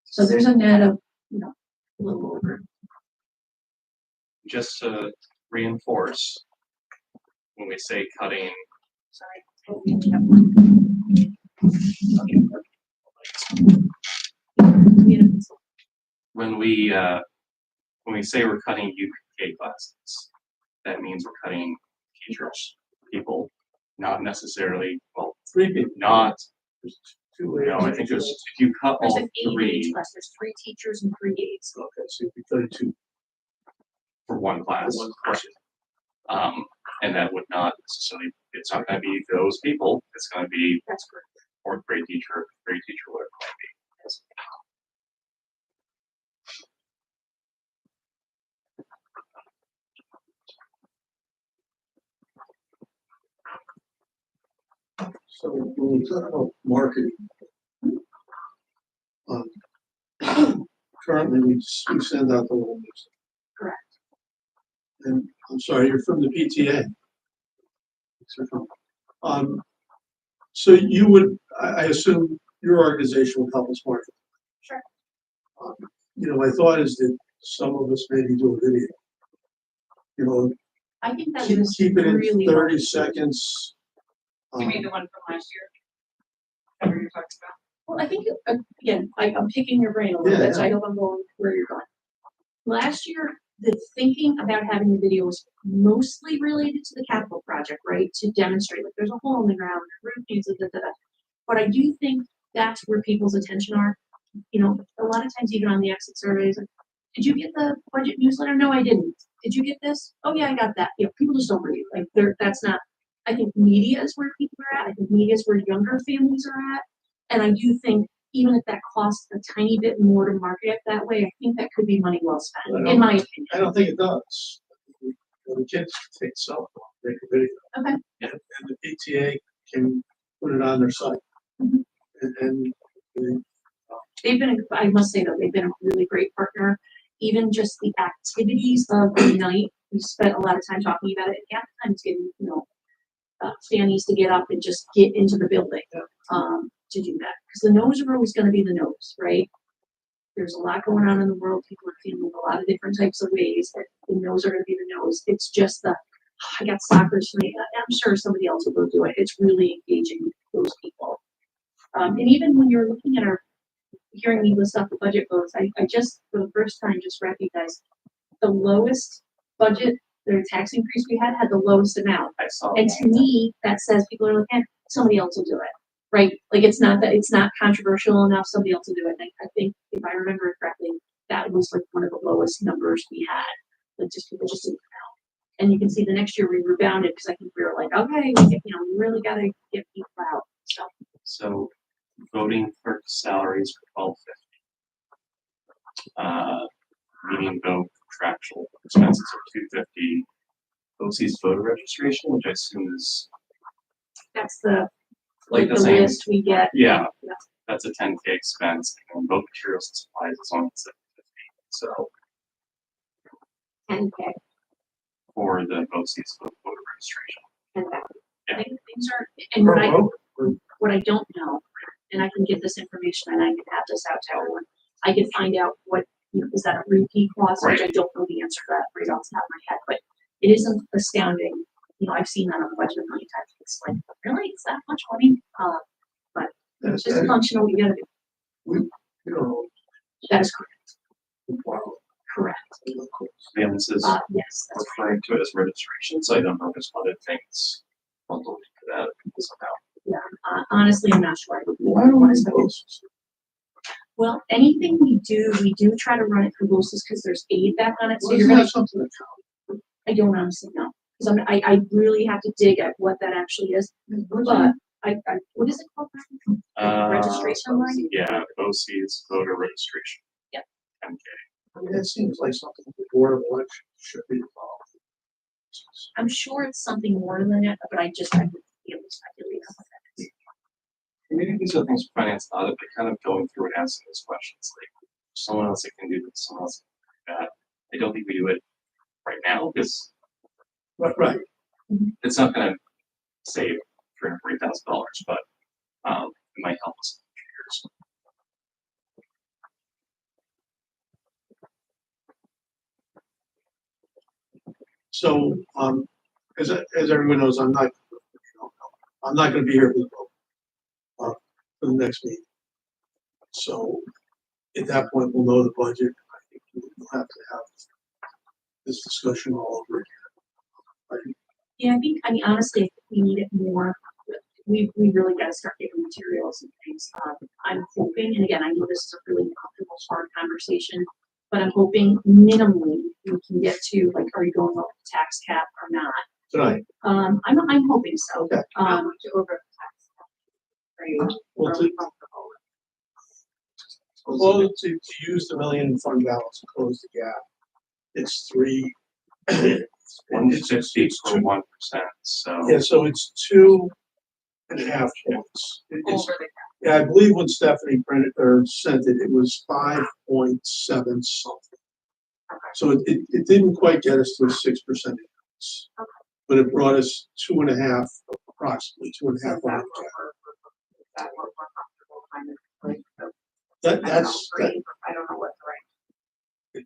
So there's a net of, a little over. Just to reinforce, when we say cutting, when we say we're cutting UPK classes, that means we're cutting teachers, people, not necessarily, well, 3 people. not, There's 2 you know, I think there's, if you cut There's all an aide in each three class, there's 3 teachers and 3 aides. Okay, so it'd be 32 for one class. for one class. And that would not necessarily, it's not gonna be those people, it's gonna be That's correct. fourth grade teacher, grade teacher, whatever it might be. So when we talk about marketing, currently we send out the letters. Correct. And I'm sorry, you're from the PTA. So you would, I assume your organization would help us market. Sure. You know, my thought is that some of us maybe do a video. You know, I think that keep was it in really 30 seconds. You mean the one from last year? That what you're talking about? Well, I think, again, I'm picking your brain a little Yeah, bit, so I hope I'm going where you're going. Last year, the thinking about having the video was mostly related to the capital project, right? To demonstrate, like, there's a hole in the ground, roof needs a da. But I do think that's where people's attention are. You know, a lot of times even on the exit surveys, like, did you get the budget newsletter? No, I didn't. Did you get this? Oh yeah, I got that. You know, people just don't read. Like, that's not, I think media is where people are at. I think media is where younger families are at. And I do think even if that costs a tiny bit more to market it that way, I think that could be money well spent, in my opinion. I don't think it does. The kids take cell phone, make a video. Okay. And the PTA can put it on their site. Mhm. And They've been, I must say though, they've been a really great partner. Even just the activities of the night, we spent a lot of time talking about it. And half the time it's getting, families to get up and just get into the building, to do that. Because the no's are always gonna be the no's, right? There's a lot going on in the world. People are feeling a lot of different types of ways. That the no's are gonna be the no's. It's just I got soccer tonight. I'm sure somebody else will go do it. It's really engaging those people. And even when you're looking at hearing me list off the budget votes, I just, for the first time, just recognized the lowest budget, the tax increase we had the lowest amount. I saw. And to me, that says people are like, somebody else will do it, right? Like, it's not controversial enough, somebody else will do it. And I think, if I remember it correctly, that was like one of the lowest numbers we had, like, just people just didn't come out. And you can see the next year we rebounded, because I think we were like, okay, we really gotta get people out, so. So voting for salaries for 1250. Median vote contractual expenses are 250. OC's voter registration, which I assume is That's the, like the the same. list we get. Yeah, Yeah. that's a 10K expense, and vote materials and supplies is on 750. So 10K. for the OC's voter registration. And that. Yeah. I think things are, and what I don't know, and I can get this information and I can have this out to everyone. I can find out what, is that a repeat cost, which I don't know the answer to that right off the top of my head, but it isn't astounding. I've seen that on the budget a million times. It's like, really, it's that much money? But it's just a function of what you gotta do. you know, That is correct. Correct. This is Yes, that's referring to it as registration, so I don't know if there's other things bundled into that somehow. honestly, I'm not sure. I would why don't we suppose? Well, anything we do try to run it through BOCES because there's aid back on it. So Well, you're isn't gonna, that something to count? I don't honestly know. Because I really have to dig at what that actually is. But I what is it called? Registration line? Yeah, OC's voter registration. Yep. 10K. I mean, that seems like something the Board of Elections should be involved in. I'm sure it's something more than that, but I would be able to speculate on what that is. Communities are things for finance audit, but kind of going through and asking those questions, like someone else that can do this, someone else can do that. I don't think we do it right now because Right. it's not going to save $340,000, but it might help us in future years. So, as everyone knows, I'm not going to be here for the vote, for the next meeting. So, at that point, we'll know the budget. I think we'll have to have this discussion all over again. Right? Yeah, I mean, honestly, we need it more. We really gotta start getting materials and things. I'm hoping, and again, I know this is a really uncomfortable, hard conversation, but I'm hoping minimally we can get to, like, are you going over the tax cap or not? Tonight, I'm hoping so. Okay. How much over the tax cap are you, well, are we comfortable with? well, to use the million fund balance to close the gap, it's three. 150 it's for 1%, so. Yeah, so it's 2.5 points. It's, Over the yeah, I believe when Stephanie printed or sent it, it was 5.7 something. So it didn't quite get us to a 6% increase. Okay. But it brought us 2.5, approximately 2.5 Is that over what the gap. is that what we're comfortable kind of like, That, I don't know, that's, that, grade, I don't know what the right.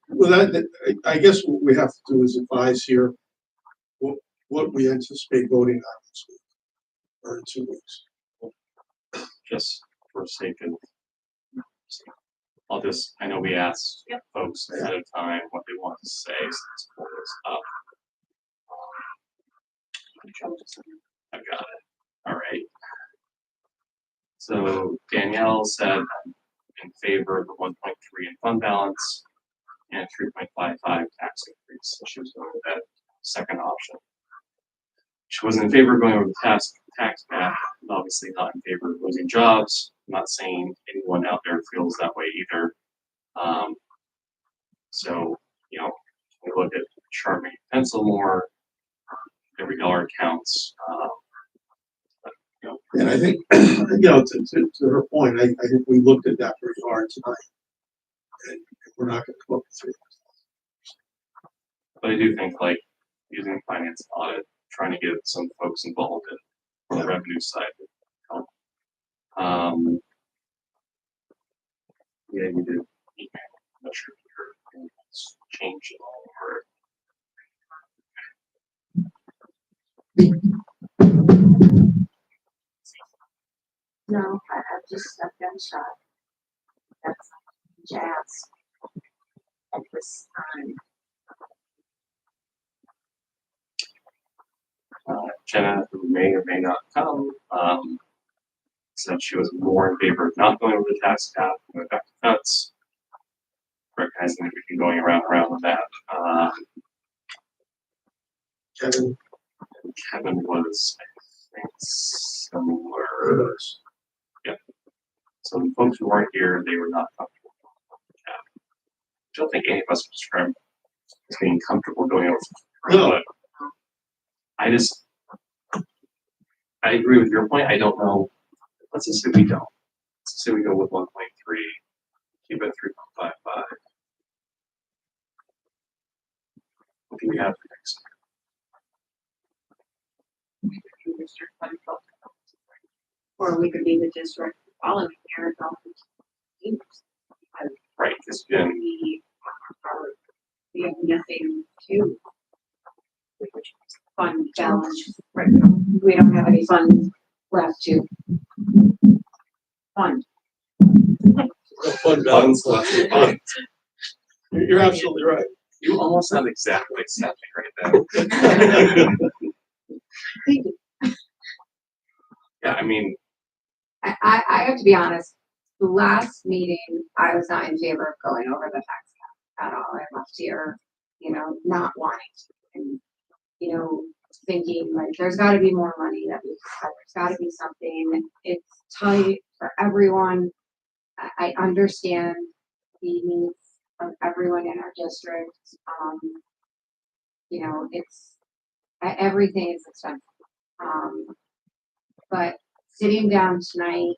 well, I guess what we have to do is advise here what we anticipate voting on this week or in 2 weeks. Just for sake of, I know we asked folks ahead of time what they want to say, so let's pull this up. I've got it. All right. So Danielle said in favor of the 1.3 in fund balance and 3.55 tax increase. So she was going with that second option. She wasn't in favor of going over the tax cap, obviously not in favor of losing jobs. I'm not saying anyone out there feels that way either. So, you know, we look at sharpening pencil more, every dollar counts. You know, And I think, you know, to her point, I think we looked at that pretty hard tonight. And we're not gonna come up with 3. but I do think like using finance audit, trying to get some folks involved in the revenue side would help. Yeah, you did. I'm not sure if your opinions changed at all or. No, I've just a gunshot. That's jazz. At this time. Jenna, who may or may not come, said she was more in favor of not going over the tax cap, going back to cuts, recognizing that we've been going around and around with that. Kevin, Kevin was, I think, similar. Yep. So the folks who weren't here, they were not comfortable with the cap. I don't think any of us would describe as being comfortable going over. No. But I agree with your point. I don't know. Let's just say we don't. Let's just say we go with 1.3, keep it 3.55. What do we have for next District fund vote. Or we could be the district following year. year? Right, because Jim, We have nothing to. Fund balance, right now. We don't have any funds left to fund. fund balance left. You're absolutely right. you almost sound exactly like Stephanie right now. Yeah, I mean, I have to be honest, the last meeting, I was not in favor of going over the tax cap at all. I left here, you know, not wanting to. And, you know, thinking like, there's gotta be more money that we have, there's gotta be something. It's tight for everyone. I understand the needs of everyone in our district. You know, everything is expensive. But sitting down tonight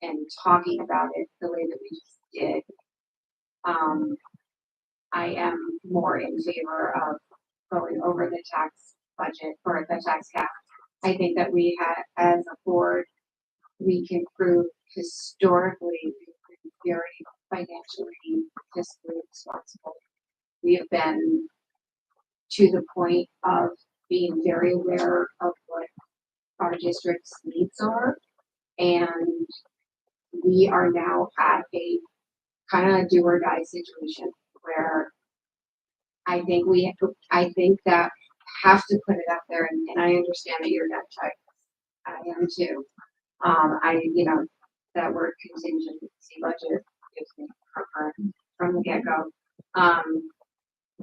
and talking about it the way that we just did, I am more in favor of going over the tax budget or the tax cap. I think that we had, as a board, we can prove historically we've been very financially, fiscally responsible. We have been to the point of being very aware of what our district's needs are. And we are now at a kind of do or die situation where I think that have to put it out there, and I understand that you're not I am too. That word contingency budget gives me heartburn from the get-go.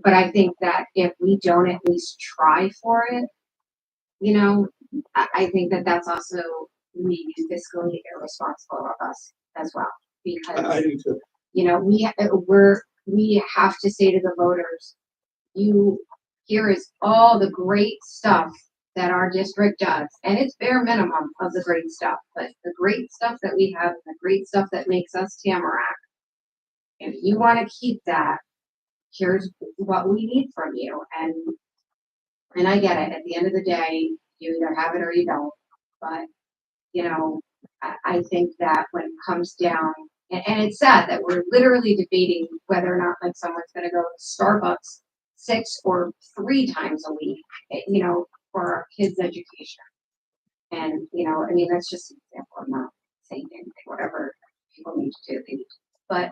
But I think that if we don't at least try for it, I think that that's also maybe fiscally irresponsible of us as well. I Because, do too. we have to say to the voters, here is all the great stuff that our district does. And it's bare minimum of the great stuff, but the great stuff that we have, the great stuff that makes us Tamarack. If you want to keep that, here's what we need from you. And I get it. At the end of the day, you either have it or you don't. But, I think that when it comes down, and it's sad that we're literally debating whether or not like someone's going to go to Starbucks 6 or 3 times a week, for our kids' education. And, that's just an example. I'm not saying anything, whatever people need to do, they need to. But,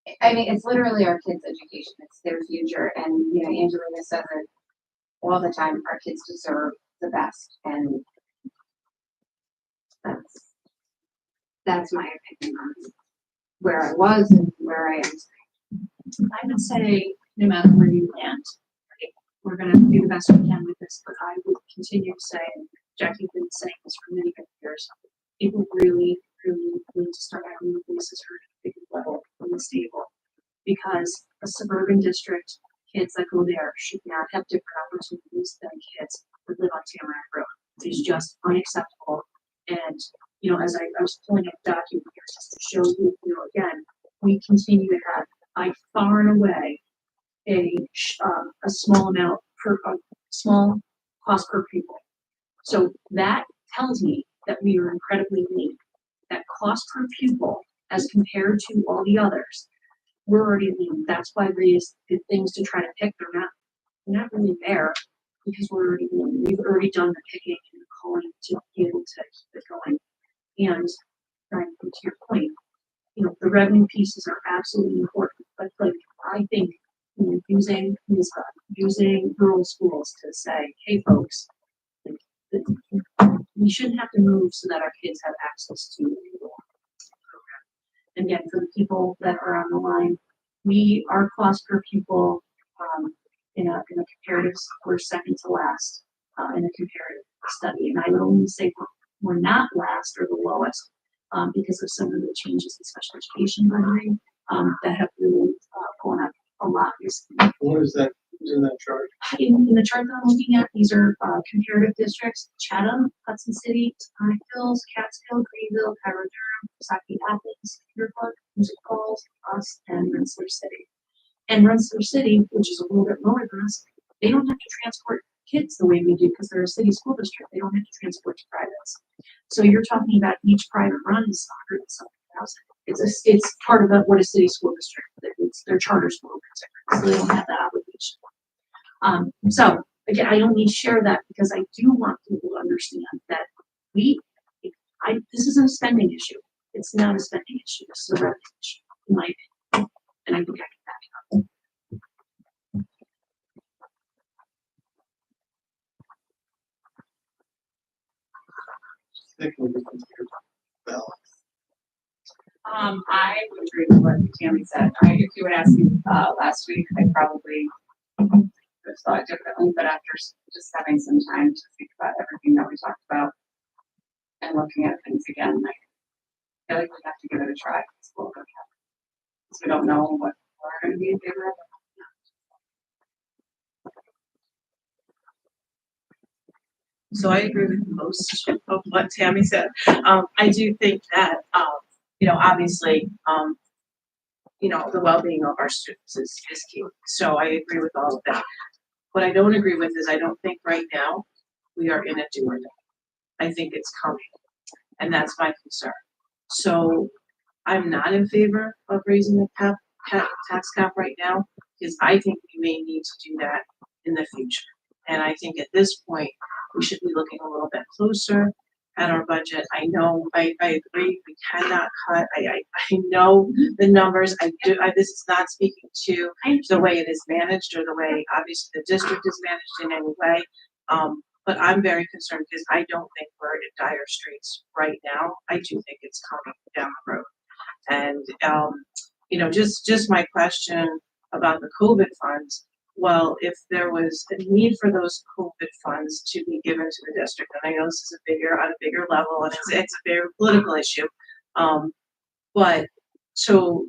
it's literally our kids' education. It's their future. And, Angelina says it all the time. Our kids deserve the best. And that's my opinion on where I was and where I am. I would say, no matter where you land, we're gonna do the best we can with this, but I would continue to say, and Jackie's been saying this for many, many years, people really, really need to start having the voices heard at a bigger level from the stable. Because a suburban district, kids that go there should not have different opportunities than kids that live on Tamarack Road. It's just unacceptable. And, as I was pulling up a document here just to show you, again, we continue to have, by far and away, a small amount a small cost per pupil. So that tells me that we are incredibly lean. That cost per pupil, as compared to all the others, we're already lean. That's why these the things to try to pick, they're not really there because we're already lean. We've already done the picking and the calling to be able to keep it going. And to your point, the revenue pieces are absolutely important. But I think using rural schools to say, hey folks, we shouldn't have to move so that our kids have access to the program. And again, for the people that are on the line, our cost per pupil in a comparative, we're second to last in a comparative study. And I would only say we're not last or the lowest because of some of the changes in special education budgeting that have really gone up a lot recently. What is that? Who's in that chart? In the chart that I'm looking at, these are comparative districts: Chatham, Hudson City, Tonic Hills, Catskill, Greenville, Cairo Durham, Saki Athens, Deerfoot, Music Falls, us, and Rensselaer City. And Rensselaer City, which is a little bit lower than us, they don't have to transport kids the way we do because they're a city school district. They don't have to transport to privates. So you're talking about each private run is 100 and something thousand. It's part of what a city school district. It's their charter school district, so they don't have that obligation. So again, I only share that because I do want people to understand that this isn't a spending issue. It's not a spending issue. This is a revenue issue, in my opinion. And I think I can back it up. I would agree with what Tammy said. If you would ask me last week, I probably would have thought differently, but after just having some time to think about everything that we talked about and looking at things again, I feel like we have to give it a try. Because we don't know what we're going to be in favor of. So I agree with most of what Tammy said. I do think that, obviously, the well-being of our students is key. So I agree with all of that. What I don't agree with is I don't think right now we are in a do or die. I think it's coming, and that's my concern. So I'm not in favor of raising the tax cap right now because I think we may need to do that in the future. And I think at this point, we should be looking a little bit closer at our budget. I know, I agree, we cannot cut. I know the numbers. This is not speaking to the way it is managed or the way, obviously, the district is managed in any way. But I'm very concerned because I don't think we're in dire straits right now. I do think it's coming down the road. And, you know, just my question about the COVID funds. Well, if there was a need for those COVID funds to be given to the district, and I know this is on a bigger level, and it's a very political issue. But so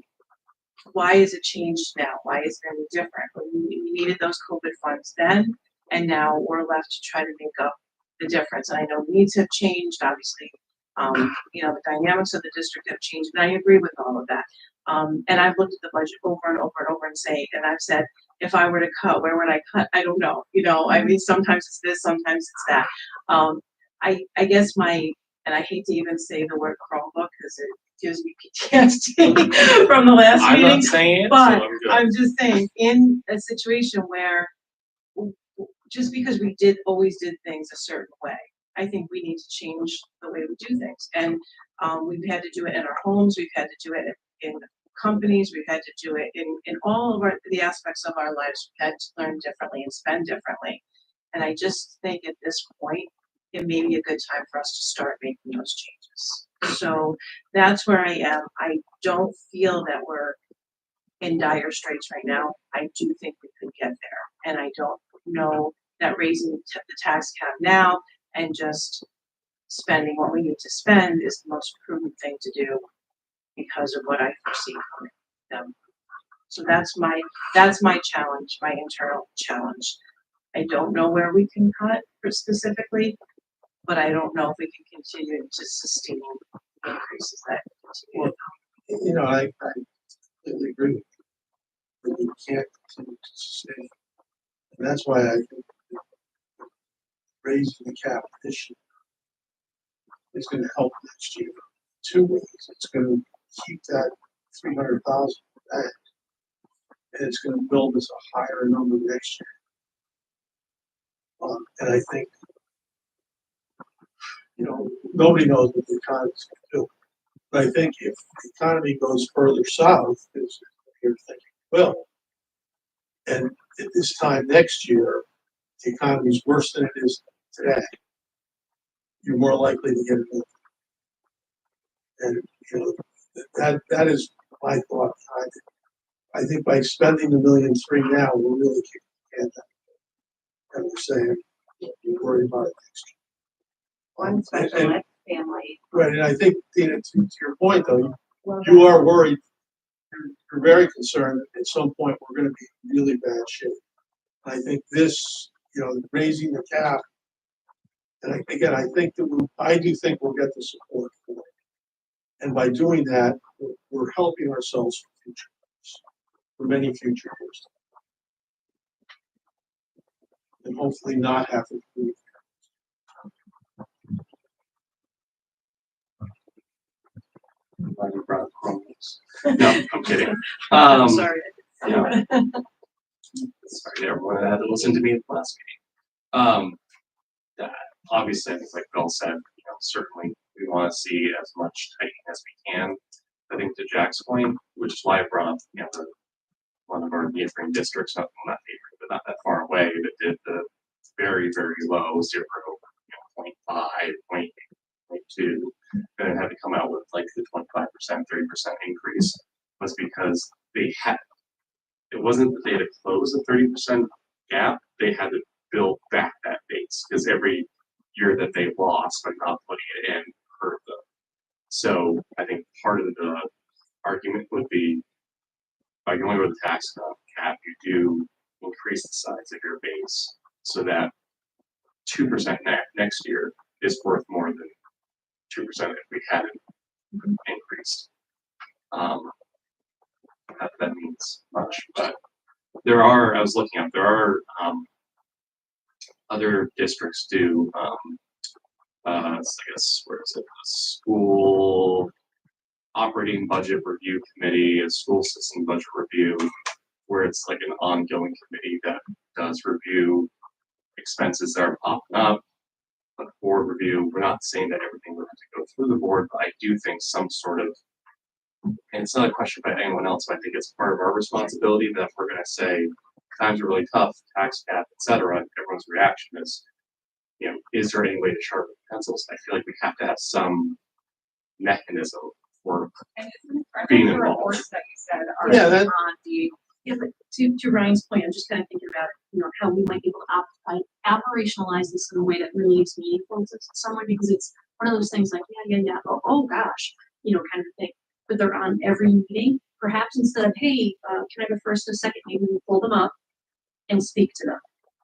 why is it changed now? Why is it any different? We needed those COVID funds then, and now we're left to try to make up the difference. And I know needs have changed, obviously. You know, the dynamics of the district have changed, and I agree with all of that. And I've looked at the budget over and over and over and I've said, if I were to cut, where would I cut? I don't know. You know, I mean, sometimes it's this, sometimes it's that. I guess and I hate to even say the word Chromebook because it gives me PTSD from the last I'm meeting. not saying it, so But I'm good. I'm just saying, in a situation where just because we always did things a certain way, I think we need to change the way we do things. And we've had to do it in our homes, we've had to do it in companies, we've had to do it in all of the aspects of our lives. We've had to learn differently and spend differently. And I just think at this point, it may be a good time for us to start making those changes. So that's where I am. I don't feel that we're in dire straits right now. I do think we could get there. And I don't know that raising the tax cap now and just spending what we need to spend is the most prudent thing to do because of what I foresee coming them. So that's my challenge, my internal challenge. I don't know where we can cut specifically, but I don't know if we can continue to sustain increases that continue. You know, I completely agree with you. But you can't continue to sustain. And that's why I think raising the cap this year is gonna help next year. Two ways. It's gonna keep that 300,000 back. And it's gonna build us a higher number next year. And I think, you know, nobody knows what the economy's gonna do. But I think if the economy goes further south, as you're thinking, well, and at this time next year, the economy is worse than it is today, you're more likely to get it. And, you know, that is my thought behind it. I think by spending the $1.3 million now, we're really kicking the can down. And we're saying, we're worried about it next year. One special ed family. Right, and I think, Tina, to your point though, you are worried, you're very concerned that at some point we're gonna be in really bad shape. I think this, you know, raising the cap, and I think that I do think we'll get the support for it. And by doing that, we're helping ourselves for future years, for many future years. And hopefully not have to do. Glad you brought up Chromebooks. No, I'm kidding. Sorry. Yeah. Sorry, everyone that had to listen to me at the last meeting. That obviously, I think like Bill said, you know, certainly we want to see as much tightening as we can. I think to Jack's point, which is why I brought up, you know, one of our neighboring districts, not neighboring, but not that far away, that did the very, very low 0, 0.5, 0.2, and had to come out with like the 25%, 30% increase, was because they had, it wasn't that they had to close the 30% gap, they had to build back that base, because every year that they lost by not putting it in hurt them. So I think part of the argument would be by going with the tax cap, you do increase the size of your base so that 2% next year is worth more than 2% if we hadn't increased. Not that means much, but there are, I was looking up, there are other districts do, I guess, where is it? A school operating budget review committee, a school system budget review, where it's like an ongoing committee that does review expenses that are popping up. A board review, we're not saying that everything will have to go through the board, but I do think some sort of, and it's not a question by anyone else, but I think it's part of our responsibility that if we're gonna say times are really tough, tax cap, et cetera, everyone's reaction is, you know, is there any way to sharpen pencils? I feel like we have to have some mechanism for And isn't, are Being those the involved. reports that you said are Yeah, that- on the, Yeah, but to Ryan's point, I'm just kind of thinking about, you know, how we might be able to operationalize this in a way that really is meaningful to someone, because it's one of those things like, yeah, oh gosh, you know, kind of thing. But they're on every meeting, perhaps instead of, hey, can I have a first and a second, maybe we pull them up and speak to them.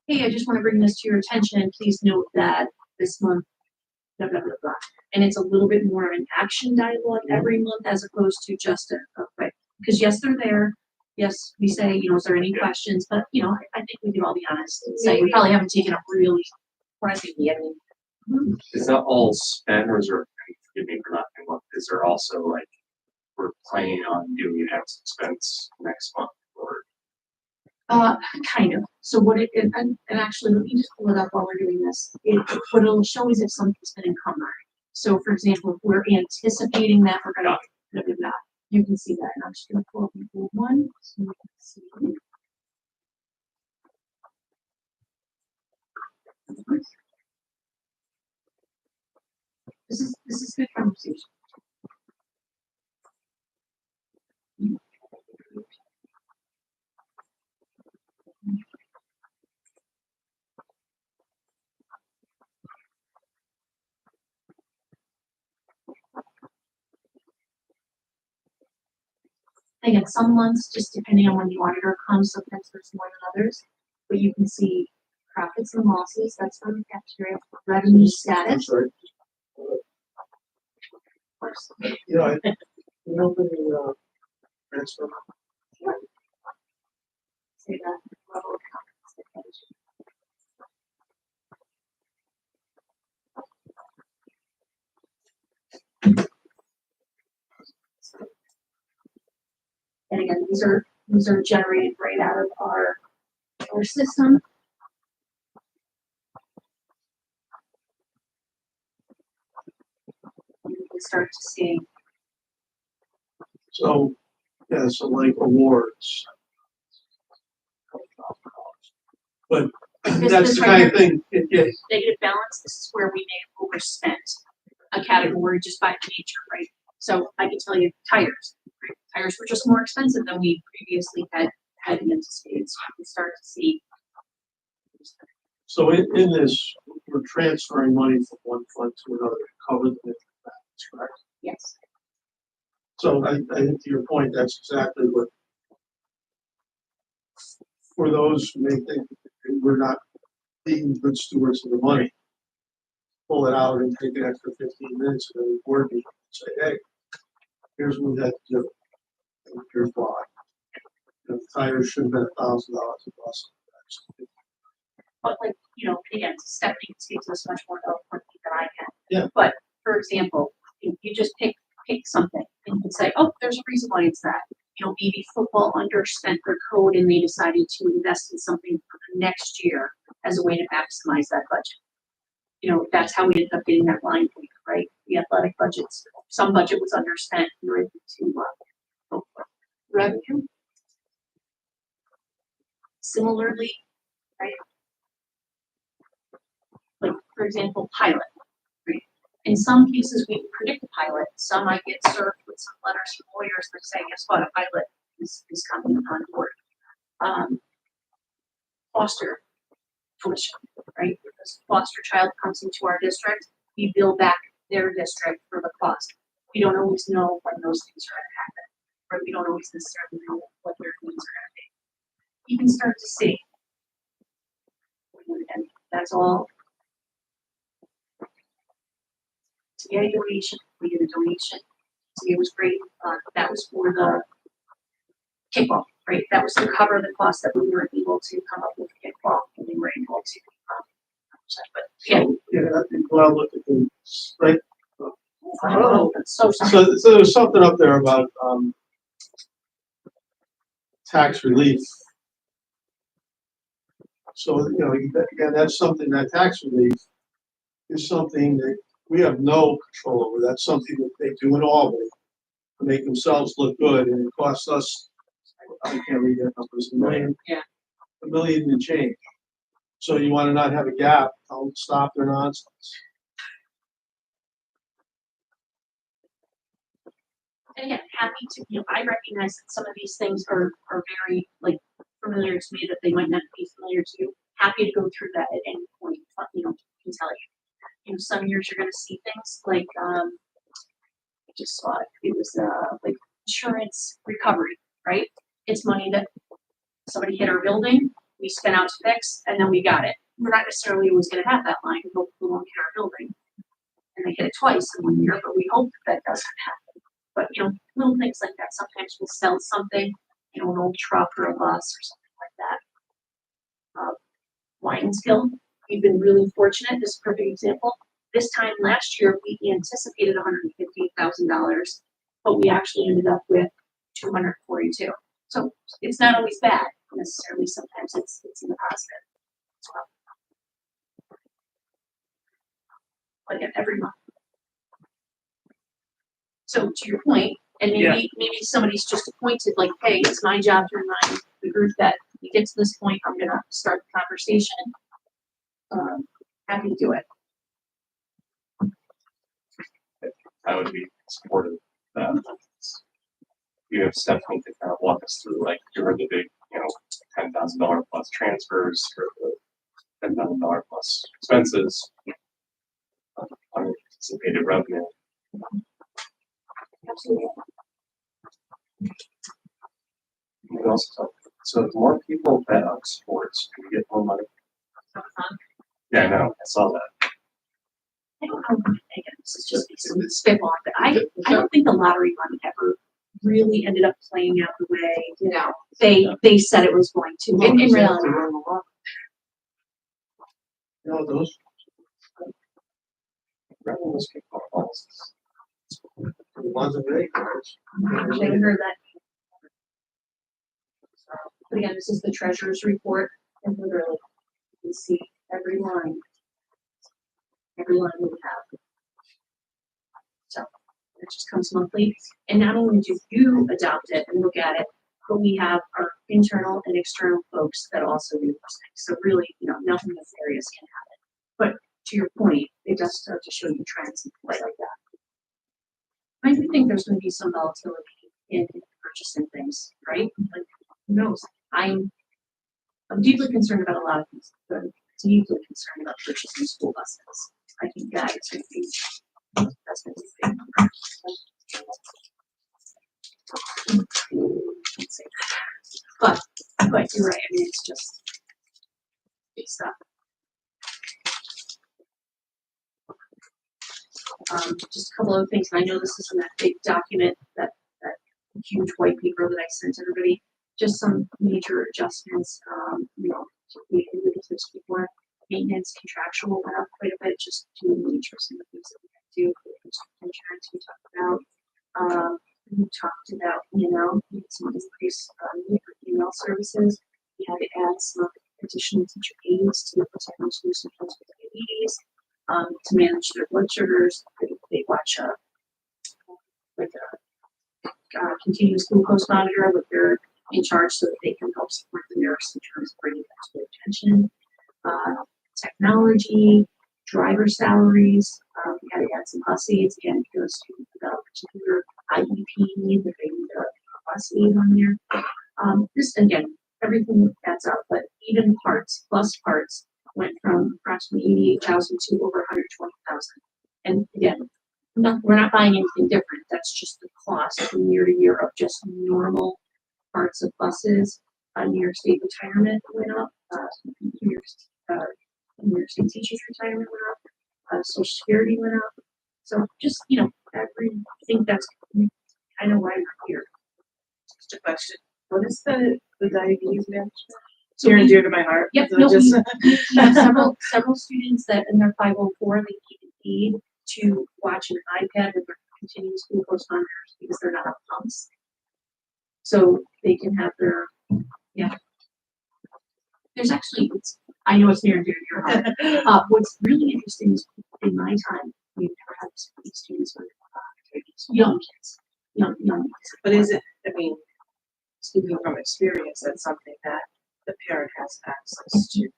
Hey, I just want to bring this to your attention, please note that this month, blah, blah, blah, blah. And it's a little bit more of an action dialogue every month as opposed to just a quick, because yes, they're there. Yes, we say, you know, is there any questions? But, you know, I think we can all be honest and say, we probably haven't taken a really, is that all spent or is there, forgive me for not knowing, what, is there also like, we're planning on doing an expense next month or? kind of. So what and actually, let me just pull it up while we're doing this. What it'll show is if something's been encumbered. So for example, if we're anticipating that we're gonna, blah, blah, blah, you can see that. And I'm just gonna pull up the old one. So you can see. This is good conversation. Again, some months, just depending on when the auditor comes, sometimes there's more than others. But you can see profits and losses, that's from the cafeteria, revenue status. sorry. Of course. You know, you open the, transfer. Say that level of confidence. And again, these are generated right out of our system. You can start to see. So, yeah, so like awards. But that's the kind of thing, Negative balance, this is where we may have overspent a category just by nature, right? So I can tell you tires, right? Tires were just more expensive than we previously had anticipated, so you can start to see. so in this, we're transferring money from one fund to another to cover the different factors, correct? Yes. So I think to your point, that's exactly what, for those who may think that we're not being good stewards of the money, pull it out and take an extra 15 minutes and then board meeting and say, hey, here's what we had to do. And here's why. The tires should have been $1,000 a bus. But like, you know, again, Stephanie speaks this much more eloquently than I can. Yeah. But for example, if you just pick something and you can say, oh, there's a reason why it's that. You know, maybe football underspent their code and they decided to invest in something for the next year as a way to maximize that budget. You know, that's how we ended up getting that line point, right? The athletic budgets, some budget was underspent, we were able to go for revenue. Similarly, right? Like, for example, pilot, right? In some cases, we predict a pilot. Some might get served with some letters from lawyers that say, guess what, a pilot is coming on board. Foster tuition, right? Because foster child comes into our district, we bill back their district for the cost. We don't always know when those things are gonna happen, or we don't always necessarily know what their needs are gonna be. You can start to see. And that's all. To get a donation, we did a donation. So it was great. That was for the kickball, right? That was to cover the cost that we weren't able to come up with kickball, and we were able to. But yeah, So, yeah, I think when I look at the, right, so so there's something up there about, tax relief. So, you know, again, that's something, that tax relief is something that we have no control over. That's something that they do in Albany to make themselves look good, and it costs us, I can't read that numbers, $1 million. Yeah. $1 million and change. So you wanna not have a gap, don't stop their nonsense. And again, happy to, I recognize that some of these things are very, like, familiar to me that they might not be familiar to you. Happy to go through that at any point, can tell you. Some years you're gonna see things like, I just saw it, it was, like insurance recovery, right? It's money that somebody hit our building, we spent out to fix, and then we got it. We're not necessarily always gonna have that line, but we won't hit our building. And they hit it twice in 1 year, but we hope that doesn't happen. But, little things like that, sometimes we'll sell something, an old truck or a bus or something like that. Lions Guild, we've been really fortunate, this is a perfect example. This time last year, we anticipated $158,000, but we actually ended up with 242. So it's not always bad necessarily, sometimes it's in the positive as well. But again, every month. So to your point, and maybe somebody's just appointed, like, hey, it's my job to remind the group that we get to this point, I'm gonna start the conversation. Happy to do it. I would be supportive of that. You have Stephanie to kind of walk us through, like, you heard the big, $10,000 plus transfers or the $10,000 plus expenses, unanticipated revenue. Absolutely. You can also talk, so the more people bet on sports, we get more money. Yeah, I know, I saw that. I don't know, again, this is just some spitball, but I don't think the lottery money ever really ended up playing out the way they said it was going to. In reality. Those, Revenues can call policies. the ones that they cards. I heard that. But again, this is the treasurer's report, and literally, you can see every line we have. So, it just comes monthly, and not only do you adopt it and look at it, but we have our internal and external folks that also do those things. So really, nothing nefarious can happen. But to your point, it does start to show you trends and things like that. I do think there's going to be some volatility in purchasing things, right? Like, who knows? I'm deeply concerned about a lot of things, but I'm deeply concerned about purchasing school buses. I think that is going to be that's going to be a big number. Let's see. But you're right. I mean, it's just big stuff. Just a couple of things. And I know this isn't that big document, that huge white paper that I sent everybody. Just some major adjustments. We alluded to this before. Maintenance contractual went up quite a bit, just due to the nature of some of the things that we have to do. Insurance we talked about. We talked about, we had some increase need for email services. We had to add some additional teacher aides to protect students with diabetes, to manage their blood sugars. They watch a continuous glucose monitor with their in charge so that they can help support the nurse in terms of bringing that to their attention. Technology, driver salaries, we had to add some bus aides, again, for those students without particular IEP need, that they need a bus aid on there. This, again, everything adds up, but even parts, bus parts, went from approximately 88,000 to over 120,000. And again, we're not buying anything different, that's just the cost from year to year of just normal parts of buses. New York State retirement went up, New York State teachers retirement went up, Social Security went up. So just, everything that's kind of why we're here. Just a question. What is the diabetes management? So Near and we- dear to my heart. Yep, So no, just- we have several students that in their 504, they need to watch an iPad with their continuous glucose monitors because they're not on pumps. So they can have their, There's actually, I know it's near and dear to your heart. What's really interesting is in my time, we've never had students with young kids. Young kids. But is it, speaking from experience, that's something that the parent has access to?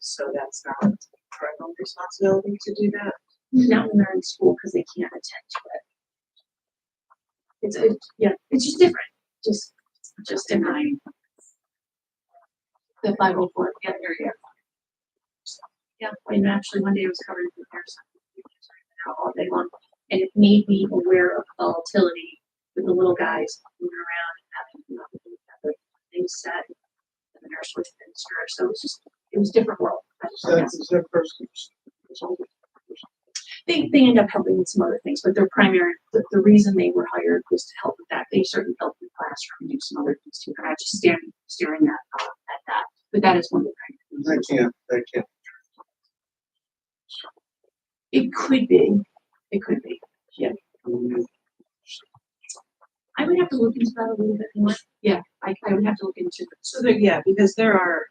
so that's not our own responsibility to do that. Not when they're in school because they can't attend to it. Yeah, it's just different, just denying. The 504, yeah, there you go. Yeah, and actually one day it was covered in comparison. All day long, and it made me aware of volatility with the little guys moving around and having, the things set, and the nurse was administered, so it was a different world. Is that person? They end up helping with some other things, but their primary, the reason they were hired was to help with that. They certainly helped in the classroom and do some other things too. And I just staring at that, but that is one of the primary things. That can't. It could be. Yeah. I would have to look into that a little bit more. Yeah, I would have to look into it. So there, yeah, because there are,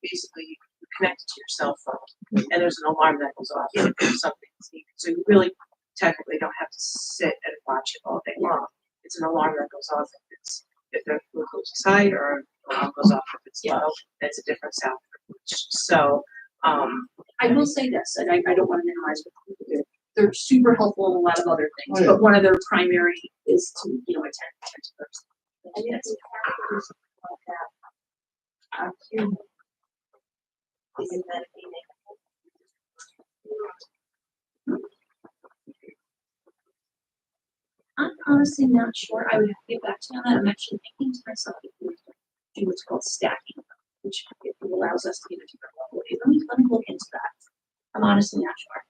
basically you connect it to your cell phone and there's an alarm that goes off if something's needed. So you really technically don't have to sit and watch it all day long. It's an alarm that goes off if the glucose is high, or an alarm goes off if it's low. That's a different sound. So, I will say this, and I don't want to minimize what people do. They're super helpful in a lot of other things, Oh, yeah. but one of their primary is to, attend to those. I think it's like that. Isn't that I'm honestly not sure. I would have to get back to you on that. I'm actually thinking to myself if we do what's called stacking, which it allows us to get a different level. Let me look into that. I'm honestly not sure.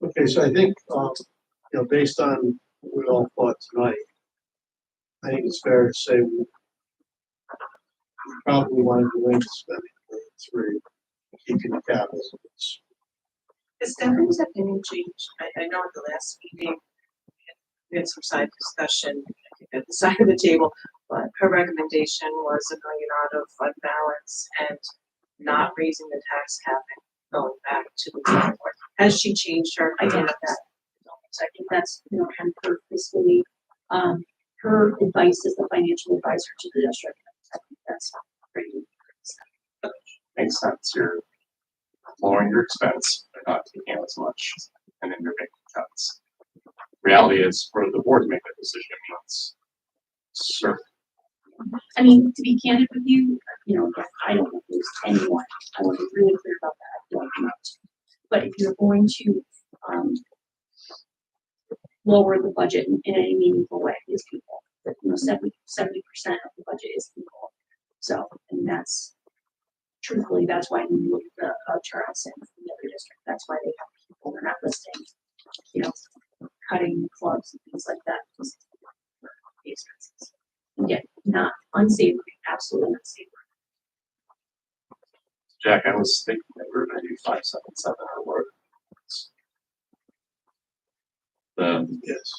Okay, so I think, based on what we all thought tonight, I think it's fair to say we probably want to go into spending three, keeping the capital. has Stephanie's opinion changed? I know at the last meeting, we had some side discussion at the side of the table, but her recommendation was $1 million out of fund balance and not raising the tax cap and going back to the drawing board. Has she changed her idea of that? So I think that's, kind of her fiscally, her advice as the financial advisor to the district. I think that's pretty good. Makes sense. You're lowering your expense, but not taking out as much, and then you're making cuts. Reality is for the board to make that decision. That's certain. I mean, to be candid with you, again, I don't know if there's anyone, I want to be really clear about that, I don't know. But if you're going to, lower the budget in any meaningful way, is people. 70% of the budget is people. So, and that's, truthfully, that's why when you look at the Charleston and the other district, that's why they have people, they're not listing, cutting clubs and things like that. Just for the expenses. Yeah, not unsavory, absolutely unsavory. Jack, I was thinking that we were going to do 577 or whatever. Yes.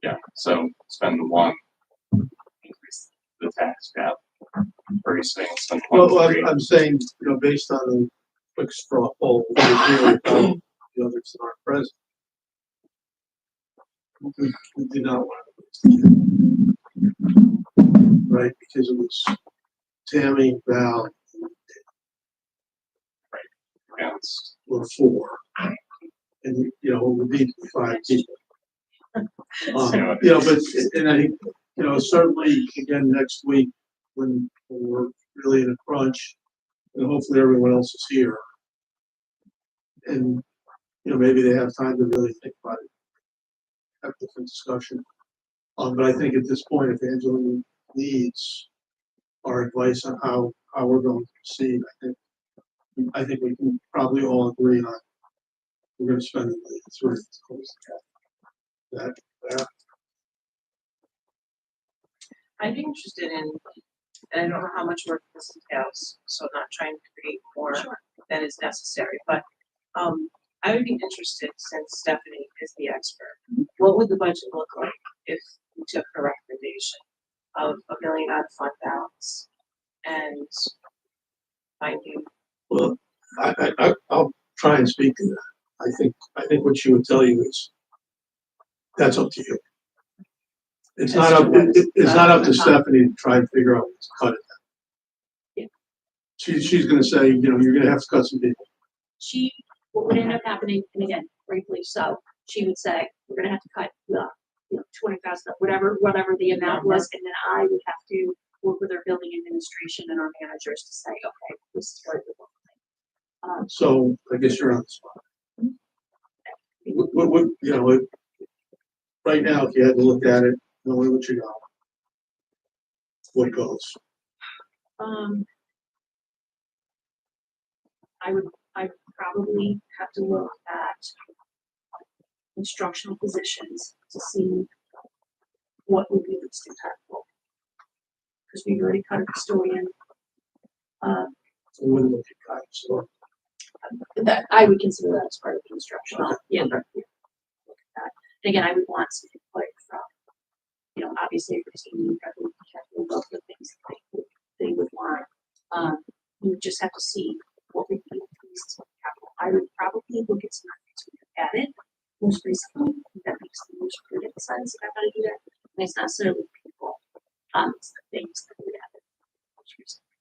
Yeah, so spend the one, increase the tax cap, or you saying spend one. Well, I'm saying, based on the quick straw poll, we agree with the others that aren't present. We did not want to. Right, because it was Tammy, Val, Against. were four. And, we need 5 people. But, and I think, certainly, again, next week, when we're really in a crunch, and hopefully everyone else is here. And, maybe they have time to really think about it, have different discussion. But I think at this point, if Angela needs our advice on how we're going to proceed, I think we can probably all agree on we're going to spend $1 million to close the gap. That. I'd be interested in, and I don't know how much work this entails, so I'm not trying to create more than is necessary, but I would be interested, since Stephanie is the expert, what would the budget look like if we took her recommendation of $1 million out of fund balance and finding Well, I'll try and speak to that. I think what she would tell you is, that's up to you. It's not up, it's not up to Stephanie to try and figure out what to cut it. Yeah. She's gonna say, you know, you're gonna have to cut some people. What would end up happening, and again, rightfully so, she would say, we're gonna have to cut the, 20,000, whatever the amount was, and then I would have to work with our building administration and our managers to say, okay, this is what we're looking. So I guess you're on the spot. What, you know, right now, if you had to look at it, knowing what you got, what goes? I probably have to look at instructional positions to see what would be most impactful. Because we've already cut a custodian. So what would you cut? So That I would consider that as part of the instructional. Yeah. Look at that. And again, I would want some input from, obviously, Christine, probably both the things that they would want. You would just have to see what would be increased capital. I would probably look at some things we have added most recently. That makes the most good sense if I'm going to do that. And it's not necessarily people. It's the things that we added most recently.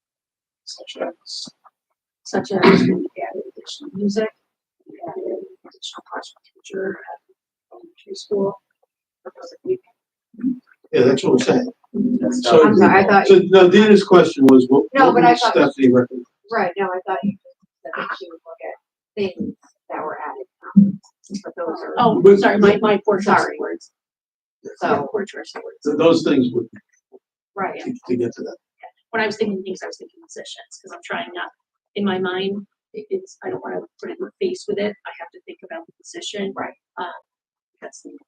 Such as we added additional music, we added additional classroom teacher at elementary school. yeah, that's what I'm saying. So, I'm sorry, I thought, So no, Dina's question was, what No, but would I thought- Stephanie recommend? right, no, I thought you said that she would look at things that were added. But those are. Oh, But- sorry, my poor choice of Sorry. words. So, Poor choice of words. So those things would, right, to get to that. When I was thinking things, I was thinking positions, because I'm trying not, in my mind, it's, I don't want to put it in the face with it. I have to think about the position. Right. That's the.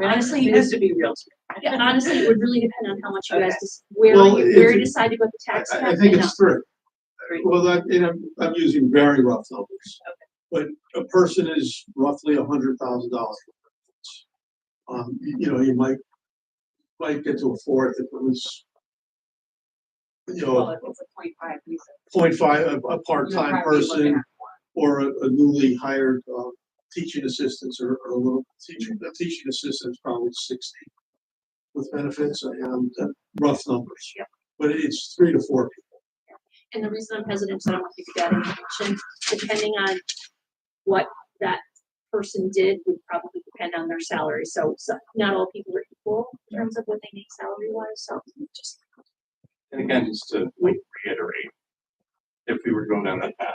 Honestly, it has to be real. Yeah, honestly, it would really depend on how much you guys, where Well, you if- decide to go with the tax cap. I think and it's three. Three. Well, I'm using very rough numbers. But a person is roughly $100,000. You might get to a fourth if it was, Well, if it's a 0.5, we said. 0.5, a you're part-time probably looking person at or a newly hired teaching assistants or a little teaching assistant's probably 60 with benefits and rough numbers. Yep. But it's 3 to 4 people. And the reason I'm hesitant is I don't want to give you that information, depending on what that person did would probably depend on their salary. So not all people are equal in terms of what they make salary wise, so just. And again, just to reiterate, if we were to go down that path,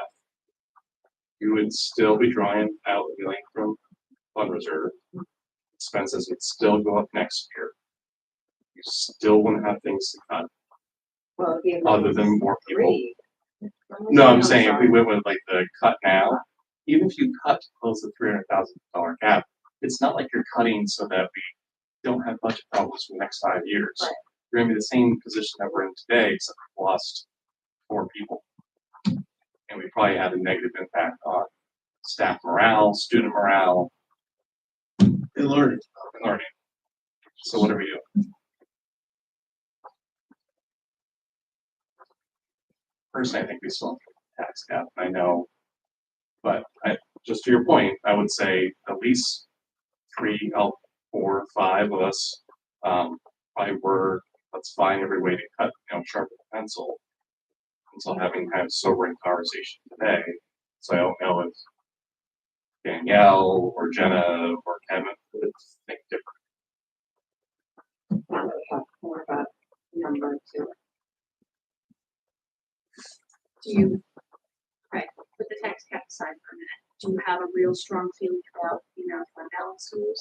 you would still be drawing out billing from fund reserve. Expenses would still go up next year. You still wouldn't have things to cut, well, if you. other than more people. Three. No, I'm saying if we went with like the cut now, even if you cut to close the $300,000 gap, it's not like you're cutting so that we don't have budget problems for the next 5 years. Right. You're gonna be the same position that we're in today, except we lost 4 people. And we probably had a negative impact on staff morale, student morale, In learning. and learning. So what are we doing? Personally, I think we still have a tax cap, I know. But just to your point, I would say at least 3, 4, 5 of us, probably were, let's find every way to cut, sharpen the pencil. Until having kind of sobering conversation today. So I don't know if Danielle or Jenna or Kevin would think different. Now that we have more about number two. Do you, right, put the tax cap aside for a minute, do you have a real strong feeling about the amount of fund balance schools?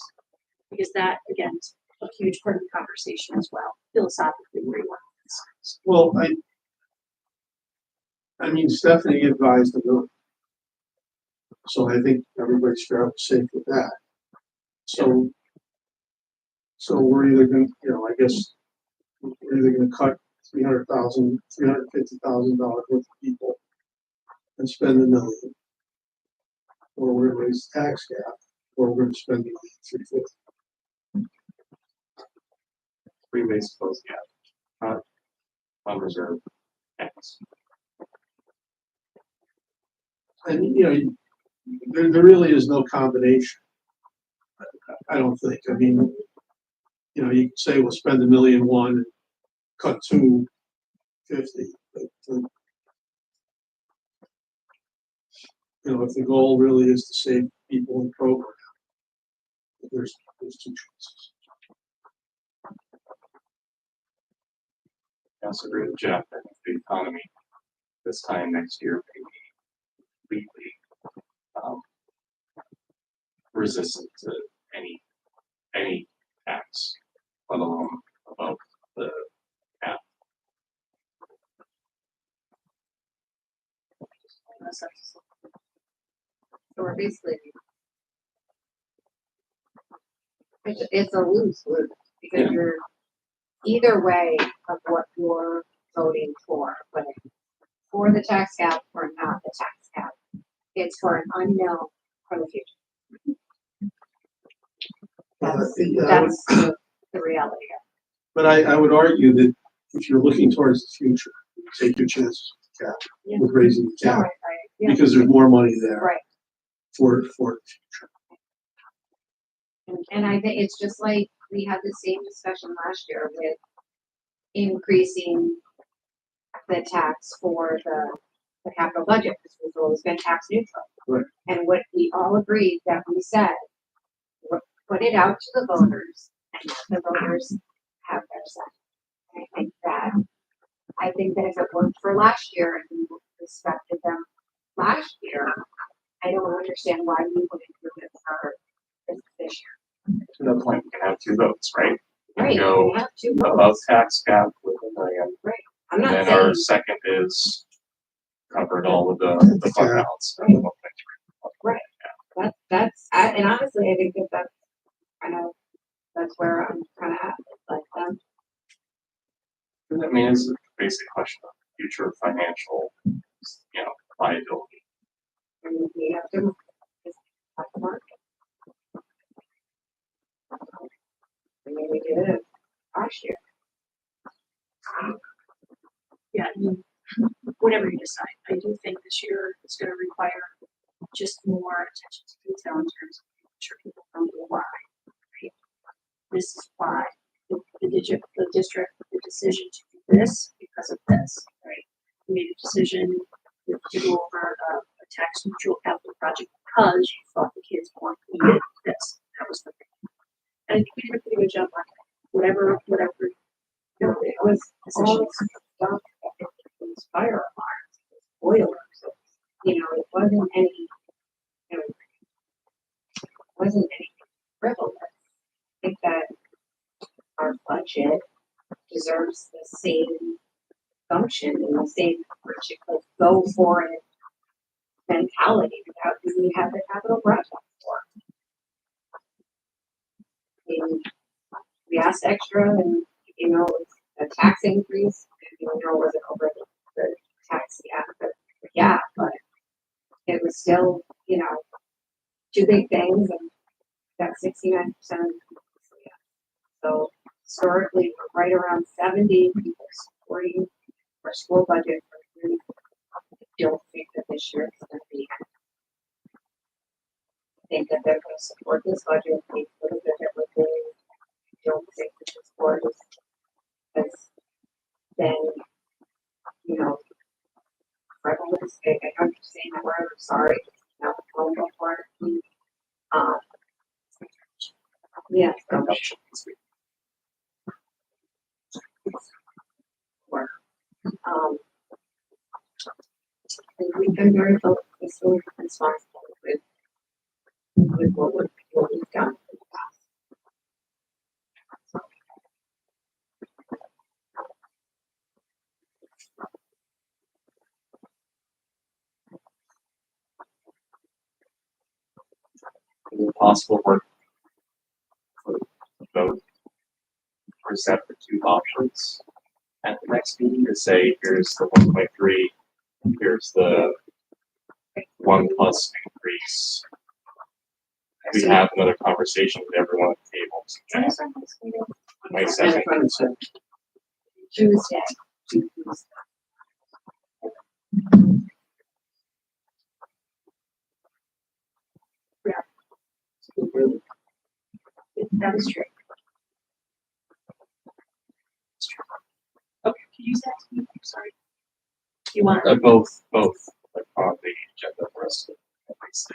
Because that, again, is a huge part of the conversation as well, philosophically, where you want this. Well, I mean, Stephanie advised the move. So I think everybody's fairly safe with that. So we're either gonna, I guess, we're either gonna cut $350,000 worth of people and spend $1 million. Or we're gonna raise the tax cap, or we're gonna spend the $350,000. 3 ways to close the gap. Fund reserve, X. And, you know, there really is no combination. I don't think, I mean, you know, you could say we'll spend $1.1 million and cut $250, but, you know, if the goal really is to save people in program, there's two choices. I also agree with Jeff. I think the economy this time next year may be completely resistant to any tax, let alone above the cap. So we're basically, it's a lose lose because Yeah. you're either way of what you're voting for, but for the tax cap or not the tax cap. It's for an unknown for the future. That's, Yeah, that's the reality of But I would argue that if you're looking towards the future, take your chances with the cap, Yeah. with raising the it. No, cap, yeah, because there's more money there right. for the future. And I think it's just like we had the same discussion last year with increasing the tax for the capital budget, because we've always been tax neutral. Right. And what we all agreed that we said, put it out to the voters and let the voters have their say. I think that if it worked for last year and we respected them last year, I don't understand why we wouldn't do it for this year. To the point, we can have two votes, right? Right, Go we have two Above votes. tax cap with $1 million. I'm And not then our saying, second is covered all of the fund Yeah. balance. and honestly, I think that that's kind of, that's where I'm kind of at, like, I mean, it's a basic question of future financial, liability. and we have to, just have to mark it. I mean, we did it last year. Yeah, whatever you decide, I do think this year is gonna require just more attention to detail in terms of making sure people know why. Right? This is why the district, the decision to do this because of this, right? We made a decision to go over a tax neutral capital project because you thought the kids needed this. That was the thing. And I think we did a pretty good job on it. Whatever, It was all stuff, it was fire alarms, it was boilers, it wasn't any, frivolous. I think that our budget deserves the same function and the same, go for it mentality that we have the capital project for. And we asked extra and, a tax increase, it wasn't over the tax, but it was still, two big things and got 69%. So historically, we're right around 70 people supporting our school budget. I don't think that this year is going to be. I think that they're going to support this budget. They put it that we're doing. I don't think that this board has been, frivolous. I understand that word. I'm sorry. Not the phone for it. Yes. And we've been very focused and responsible with what we've done in the past. Is it possible for the vote present the two options at the next meeting to say, here's the 1.3, here's the 1+ increase. We have another conversation with everyone at the table. May 2nd. Tuesday. That is true. Okay, can you use that to me? I'm sorry. You want, Both, like, on the agenda for us to at least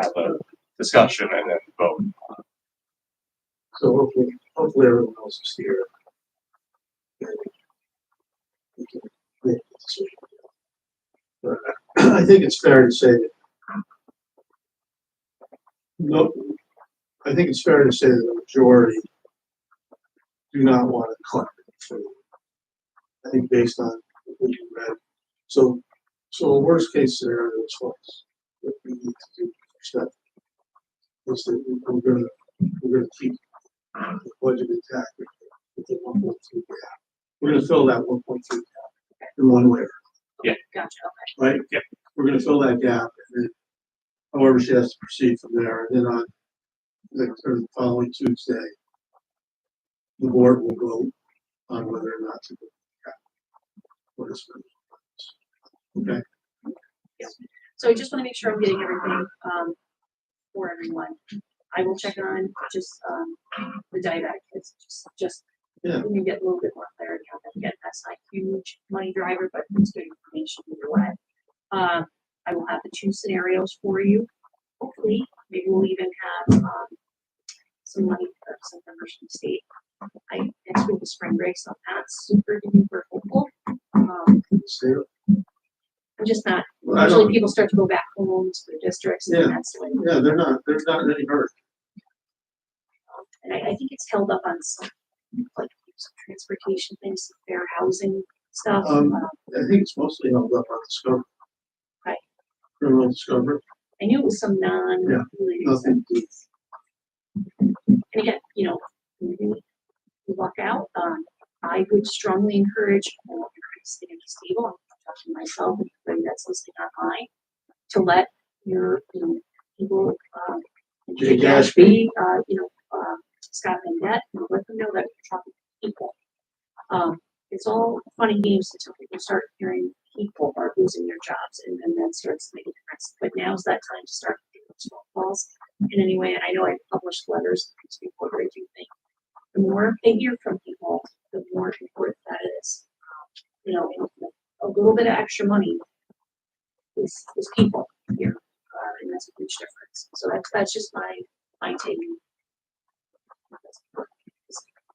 have a discussion and then vote. So hopefully everyone else is here. And we can make a decision. But I think it's fair to say that no, I think it's fair to say that the majority do not want to cut it. I think based on what you read. So a worst case scenario is what we need to do first is that we're gonna keep the budget intact with the 1.3 gap. We're gonna fill that 1.3 gap in one way, gotcha, right? Yep. We're gonna fill that gap and then however she has to proceed from there. And then on the following Tuesday, the board will vote on whether or not to go for this. Okay. So I just want to make sure I'm getting everything, for everyone. I will check on just, the dieback, it's just, Yeah. we can get a little bit more clarity on that. Again, that's not a huge money driver, but it's good information either way. I will have the two scenarios for you. Hopefully, maybe we'll even have, some money, some numbers from the state. Next week is spring break, so I'm not super duper hopeful. So, I'm just not, I usually don't- people start to go back home to their districts, and Yeah. that's the way. yeah, they're not in any hurry. And I think it's held up on some, like, some transportation things, some fair housing stuff. I think it's mostly held up on discovery. Right. Criminal discovery, I knew it was some non-related stuff. nothing to And again, maybe we walk out, I would strongly encourage, everybody sitting at this table, I'm talking to myself and everybody that's listening online, to let your, people, Jay Gashby, Scott Van Nett, let them know that you're talking to people. It's all fun and games until people start hearing people are losing their jobs, and then that starts to make a difference. But now's that time to start making those phone calls in any way. And I know I published letters to people, but I do think the more they hear from people, the more important that is. And a little bit of extra money is people here, and that's a huge difference. So that's just my take.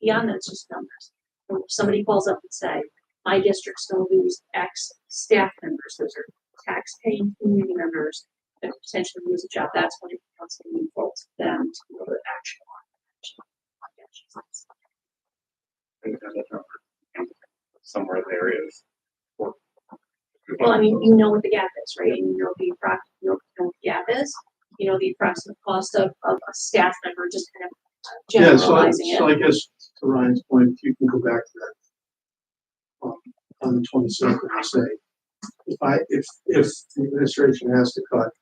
Beyond that, it's just numbers. When somebody calls up and say, my district's gonna lose X staff members, those are tax-paying community members that potentially lose a job, that's when it becomes meaningful to them to be able to action on. I think that number somewhere there is. Well, I mean, you know what the gap is, right? And you know the what the gap is. You know the approximate cost of a staff member, just kind of Yeah, generalizing so it. I guess to Ryan's point, if you can go back to that on the 27th and say, if the administration has to cut,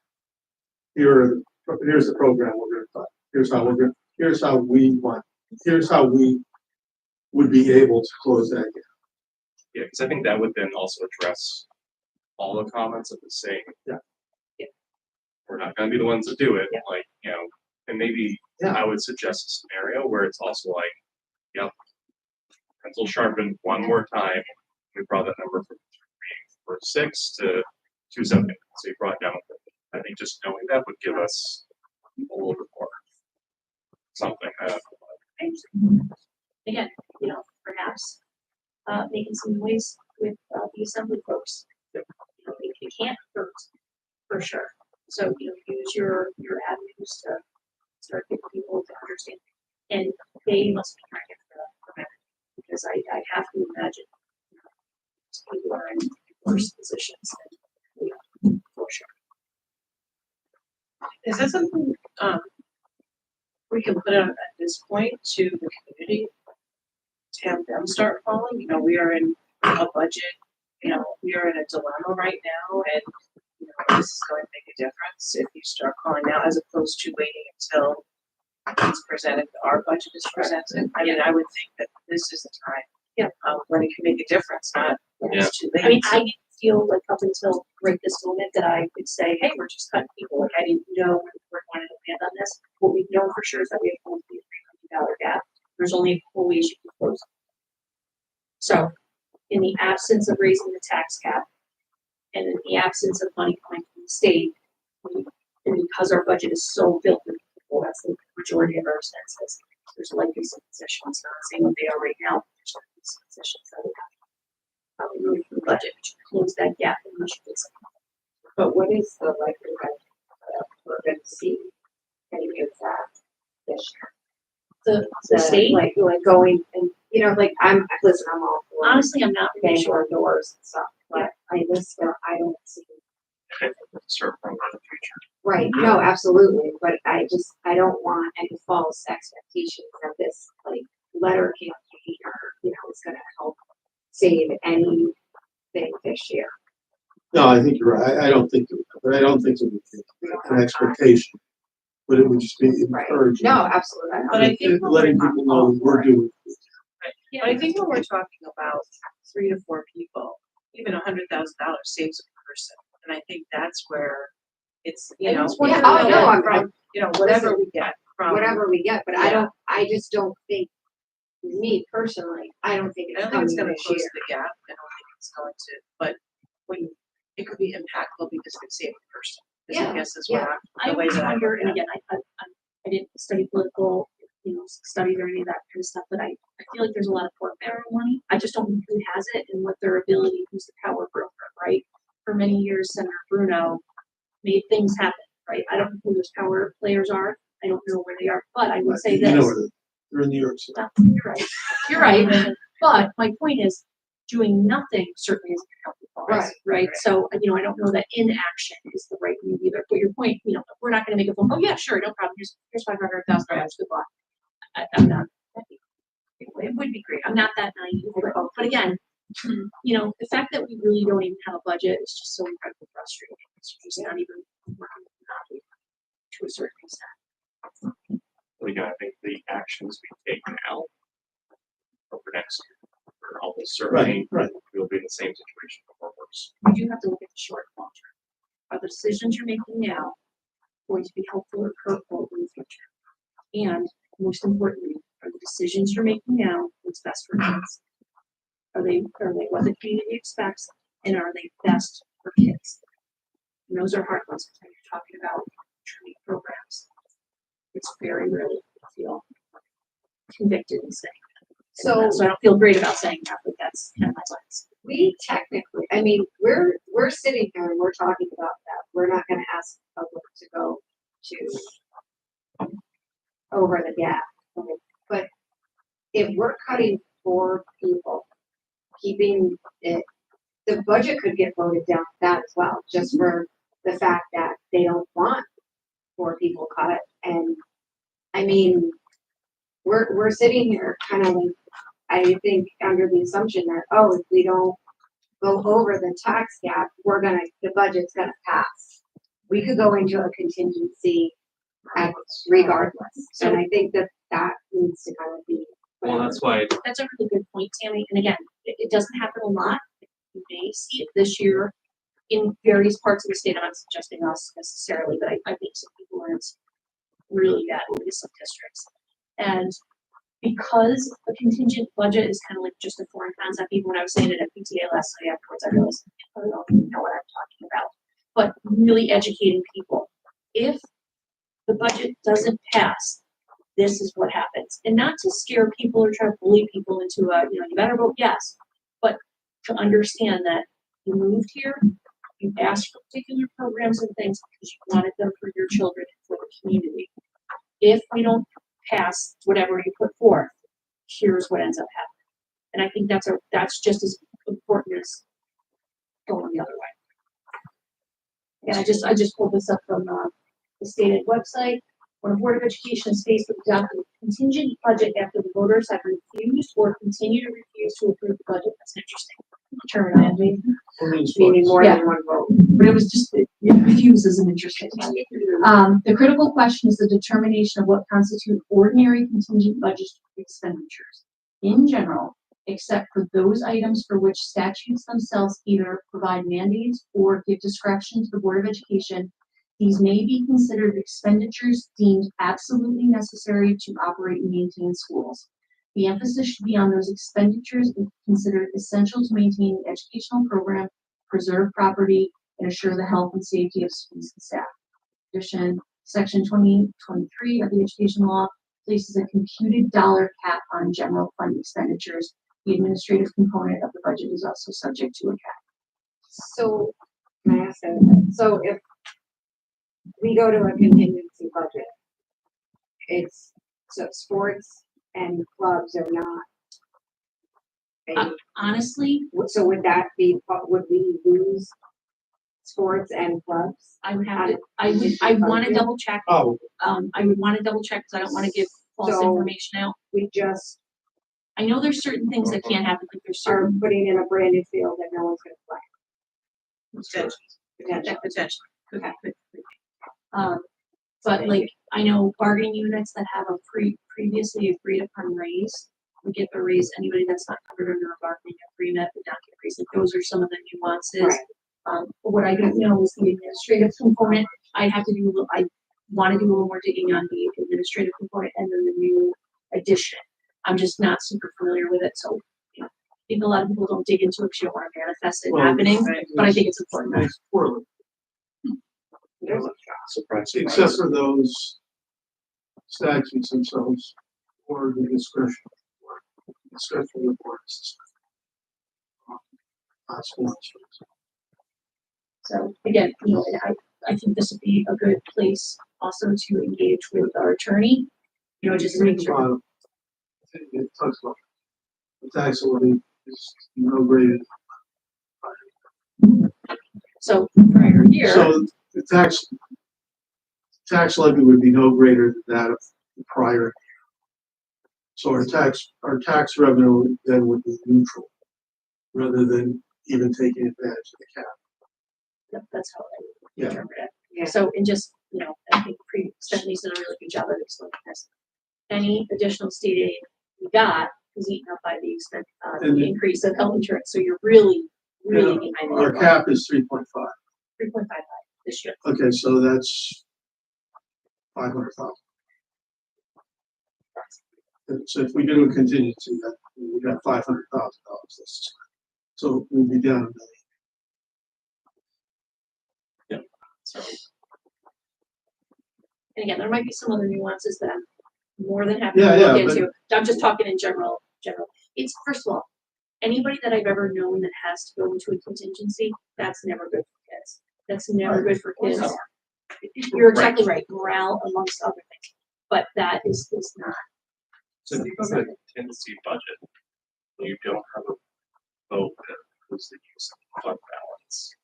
here's the program we're going to cut. Here's how we would be able to close that gap. Yeah, because I think that would then also address all the comments of the saying. Yeah. We're not gonna be the ones that do it, Yeah. like, and maybe Yeah. I would suggest a scenario where it's also like, pencil sharpened one more time. We brought that number from 6 to 270, so you brought it down. I think just knowing that would give us a little bit more something. Again, perhaps making some noise with the assembly folks. They can't hurt for sure. So use your avenues to start getting people to understand, and they must be trying to get the better, because I have to imagine people are in worse positions than for sure. Is that something, we can put out at this point to the community? To have them start following, we are in a budget, we are in a dilemma right now, and, this is going to make a difference if you start calling now, as opposed to waiting until it's presented, our budget is presented. I mean, I would think that this is the time. Yeah. When it can make a difference, not when it's too late. I mean, I didn't feel like up until right this moment that I could say, hey, we're just cutting people. Like I didn't know we were going to hand on this. What we know for sure is that we have only $300 gap. There's only 4 ways you can close it. So, in the absence of raising the tax cap, and in the absence of money coming from the state, and because our budget is so built with people, that's the majority of our expenses. There's likely some positions, not saying what they are right now, but there's likely some positions that we have probably moving from the budget, which close that gap and we should get some. But what is the likelihood that we're gonna see any of that this year? The state, Like going and, you know, like listen, I'm all for honestly, I'm not really bank sure. doors and stuff, but I just, I don't see. Start from the future. Right, no, absolutely, but I don't want any false expectations that this, like, letter campaign or, you know, is gonna help save anything this year. No, I think you're right. I don't think it would be an expectation, but it would just be Right. encouraging. No, absolutely. But I think when Letting we're people know that we're doing. Yeah, But I think when we're talking about 3 to 4 people, even $100,000 saves a person. And I think that's where it's, you know, It's one Yeah, of oh, the- no, I'm, from, you know, whatever we get from. whatever we get, but Yeah. I just don't think, me personally, I don't think I it's don't think coming it's gonna this close year. the gap. I don't think it's going to, but when, it could be impactful because it could save a person. Is I Yeah, guess is yeah. what I the way that I wonder, look and at it. again, I didn't study political, studies or any of that kind of stuff, but I feel like there's a lot of pork barrel money. I just don't know who has it and what their ability, who's the power broker, right? For many years, Senator Bruno made things happen, right? I don't know who those power players are. I don't know where they are, but I would say You know this. where they're in New York City. You're right. You're right. But my point is, doing nothing certainly isn't helpful for us, right? So, I don't know that inaction is the right move either. But your point, we're not gonna make a phone, oh yeah, sure, no problem, here's $500,000, good luck. I'm not, it would be great. I'm not that naive, but again, the fact that we really don't even have a budget is just so incredibly frustrating. It's just not even working to a certain extent. But again, I think the actions we take now over next year, or almost certainly, Right. we'll be in the same situation or worse. You do have to look at the short and long term. Are the decisions you're making now going to be helpful or hurtful in the future? And most importantly, are the decisions you're making now what's best for kids? Are they what the community expects, and are they best for kids? And those are hard ones when you're talking about training programs. It's very rarely I feel convicted in saying that. So I don't feel great about saying that, but that's kind of my lens. We technically, I mean, we're sitting here and we're talking about that. We're not gonna ask the public to go to over the gap. Okay? But if we're cutting 4 people, keeping it, the budget could get voted down for that as well, just for the fact that they don't want 4 people cut. And I mean, we're sitting here kind of like, I think under the assumption that, if we don't go over the tax gap, the budget's gonna pass. We could go into a contingency regardless. And I think that needs to kind of be. Well, that's why, That's a really good point, Tammy. And again, it doesn't happen a lot. You may see it this year in various parts of the state. I'm not suggesting us necessarily, but I think some people are really bad in some districts. And because a contingent budget is kind of like just a foreign concept, even when I was saying it at PTA last night afterwards, I realized I don't even know what I'm talking about. But really educating people. If the budget doesn't pass, this is what happens. And not to scare people or try to bully people into you better vote yes, but to understand that you moved here, you asked for particular programs and things because you wanted them for your children and for the community. If we don't pass whatever you put forth, here's what ends up happening. And I think that's just as important as going the other way. And I just pulled this up from the stated website. When a Board of Education is faced with adopting a contingent budget after the voters have refused or continue to refuse to approve the budget, that's an interesting terminology. Meaning more Yeah. than one vote. But it was just, refuse is an interesting one. The critical question is the determination of what constitute ordinary contingent budget expenditures. In general, except for those items for which statutes themselves either provide mandates or give discretion to the Board of Education, These may be considered expenditures deemed absolutely necessary to operate and maintain schools. The emphasis should be on those expenditures considered essential to maintain the educational program, preserve property, and assure the health and safety of students and staff. In addition, Section 2023 of the Education Law places a computed dollar cap on general fund expenditures. The administrative component of the budget is also subject to a cap. So, can I ask that? So if we go to a contingency budget, it's, so sports and clubs are not. Honestly, So would that be, would we lose sports and clubs? I would have to, I want to double check. Oh, I would want to double check because I don't want to give false So- information out. We just I know there's certain things that can't happen, like there's are certain, putting in a brand new field that no one's gonna play. Potentially. Potentially. But like, I know bargaining units that have a previously agreed upon raise, we get the raise, anybody that's not covered under a bargaining agreement would not get a raise, like those are some of the nuances. Right. But what I don't know is the administrative component, I have to do a little, I want to do a little more digging on the administrative component and then the new addition. I'm just not super familiar with it, so, you know, I think a lot of people don't dig into it because you don't want to manifest it well, happening, but I think it's important. It's poorly, Surprise, except for those statutes themselves, or the discretion reports. Not sports. So again, you know, and I think this would be a good place also to engage with our attorney, you know, just to make sure. It talks about the tax levy is no greater. So prior year, So the tax levy would be no greater than that of the prior year. So our tax revenue then would be neutral, rather than even taking advantage of the cap. that's how I would Yeah. interpret it. Yeah. So, and just, you know, I think Stephanie's done a really good job of explaining this. Any additional state aid we got was eaten up by the expense, And the the- increase of health insurance, so you're really behind the Our eight cap is 3.5. 3.55 this year. Okay, so that's 500,000. So if we do a contingency, that we got $500,000. So we'll be down $1 million. So. And again, there might be some other nuances that I'm more than happy to Yeah, look yeah, but- into. I'm just talking in general. It's, first of all, anybody that I've ever known that has to go into a contingency, that's never good for kids. That's never good for kids. You're exactly right, morale amongst other things, but that is not. So if you go to a contingency budget, you don't have a vote that includes the use of fund balance.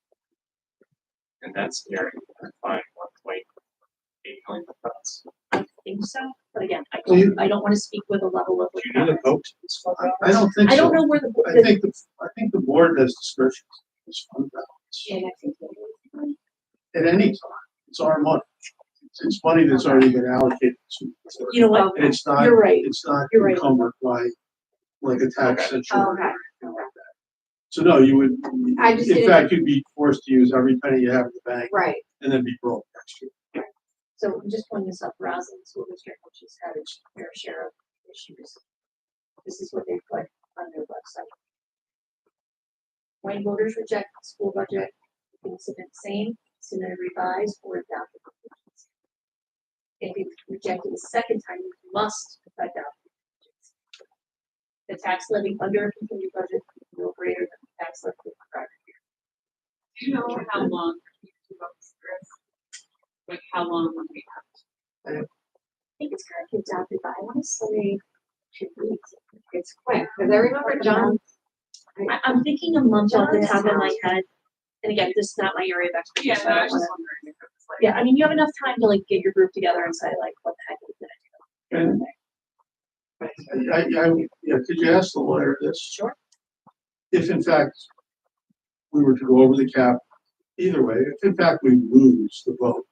And that's near, I find, $1.8 million. I think so, but again, Well, I don't want to speak with a level of. Do you need a vote to use fund balance? I don't think so. I don't know where the. I think the board has discretion to use fund balance And I think that is- at any time. It's our money. It's money that's already been allocated to. You know what, And it's not, you're right, it's not You're right. encumbered by like a tax Okay. situation. Okay. So no, you would, I just in didn't- fact, you'd be forced to use every penny you have in the bank Right, and then be broke next year. so I'm just pulling this up, Roslyn School District, which has had its fair share of issues. This is what they put on their website. When voters reject the school budget, you can submit the same, submit a revised or adopted. contingency. If it's rejected a second time, you must adopt. contingency. The tax levy under a continued budget is no greater than the tax levy of the prior year. Do you know how long you two votes for this? Like how long would we have? I think it's currently adopted by, I want to say, 2 weeks. it's quick, because I remember John, I'm thinking a month off the top of my head. And again, this is not my area of expertise. Yeah, so no, I I don't was wanna- just wondering if it was like. Yeah, I mean, you have enough time to like get your group together and say like, what the heck are we gonna do? Yeah, could you ask the lawyer this? Sure. If in fact we were to go over the cap, either way, if in fact we lose the vote,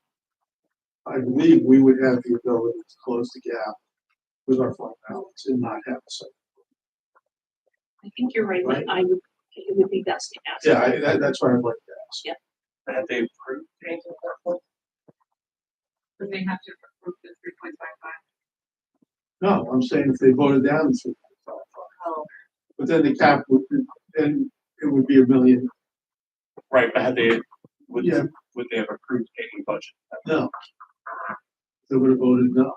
I believe we would have the ability to close the gap with our fund balance and not have a second. I think you're right, Right. but it would be best to ask. Yeah, that's what I'd like to ask. Have they approved anything like that? Would they have to approve the 3.55? No, I'm saying if they voted down the 3.55. Oh. But then the cap would, then it would be $1 million. Right, but had they, would, Yeah. would they have approved any budget? No. They would have voted no.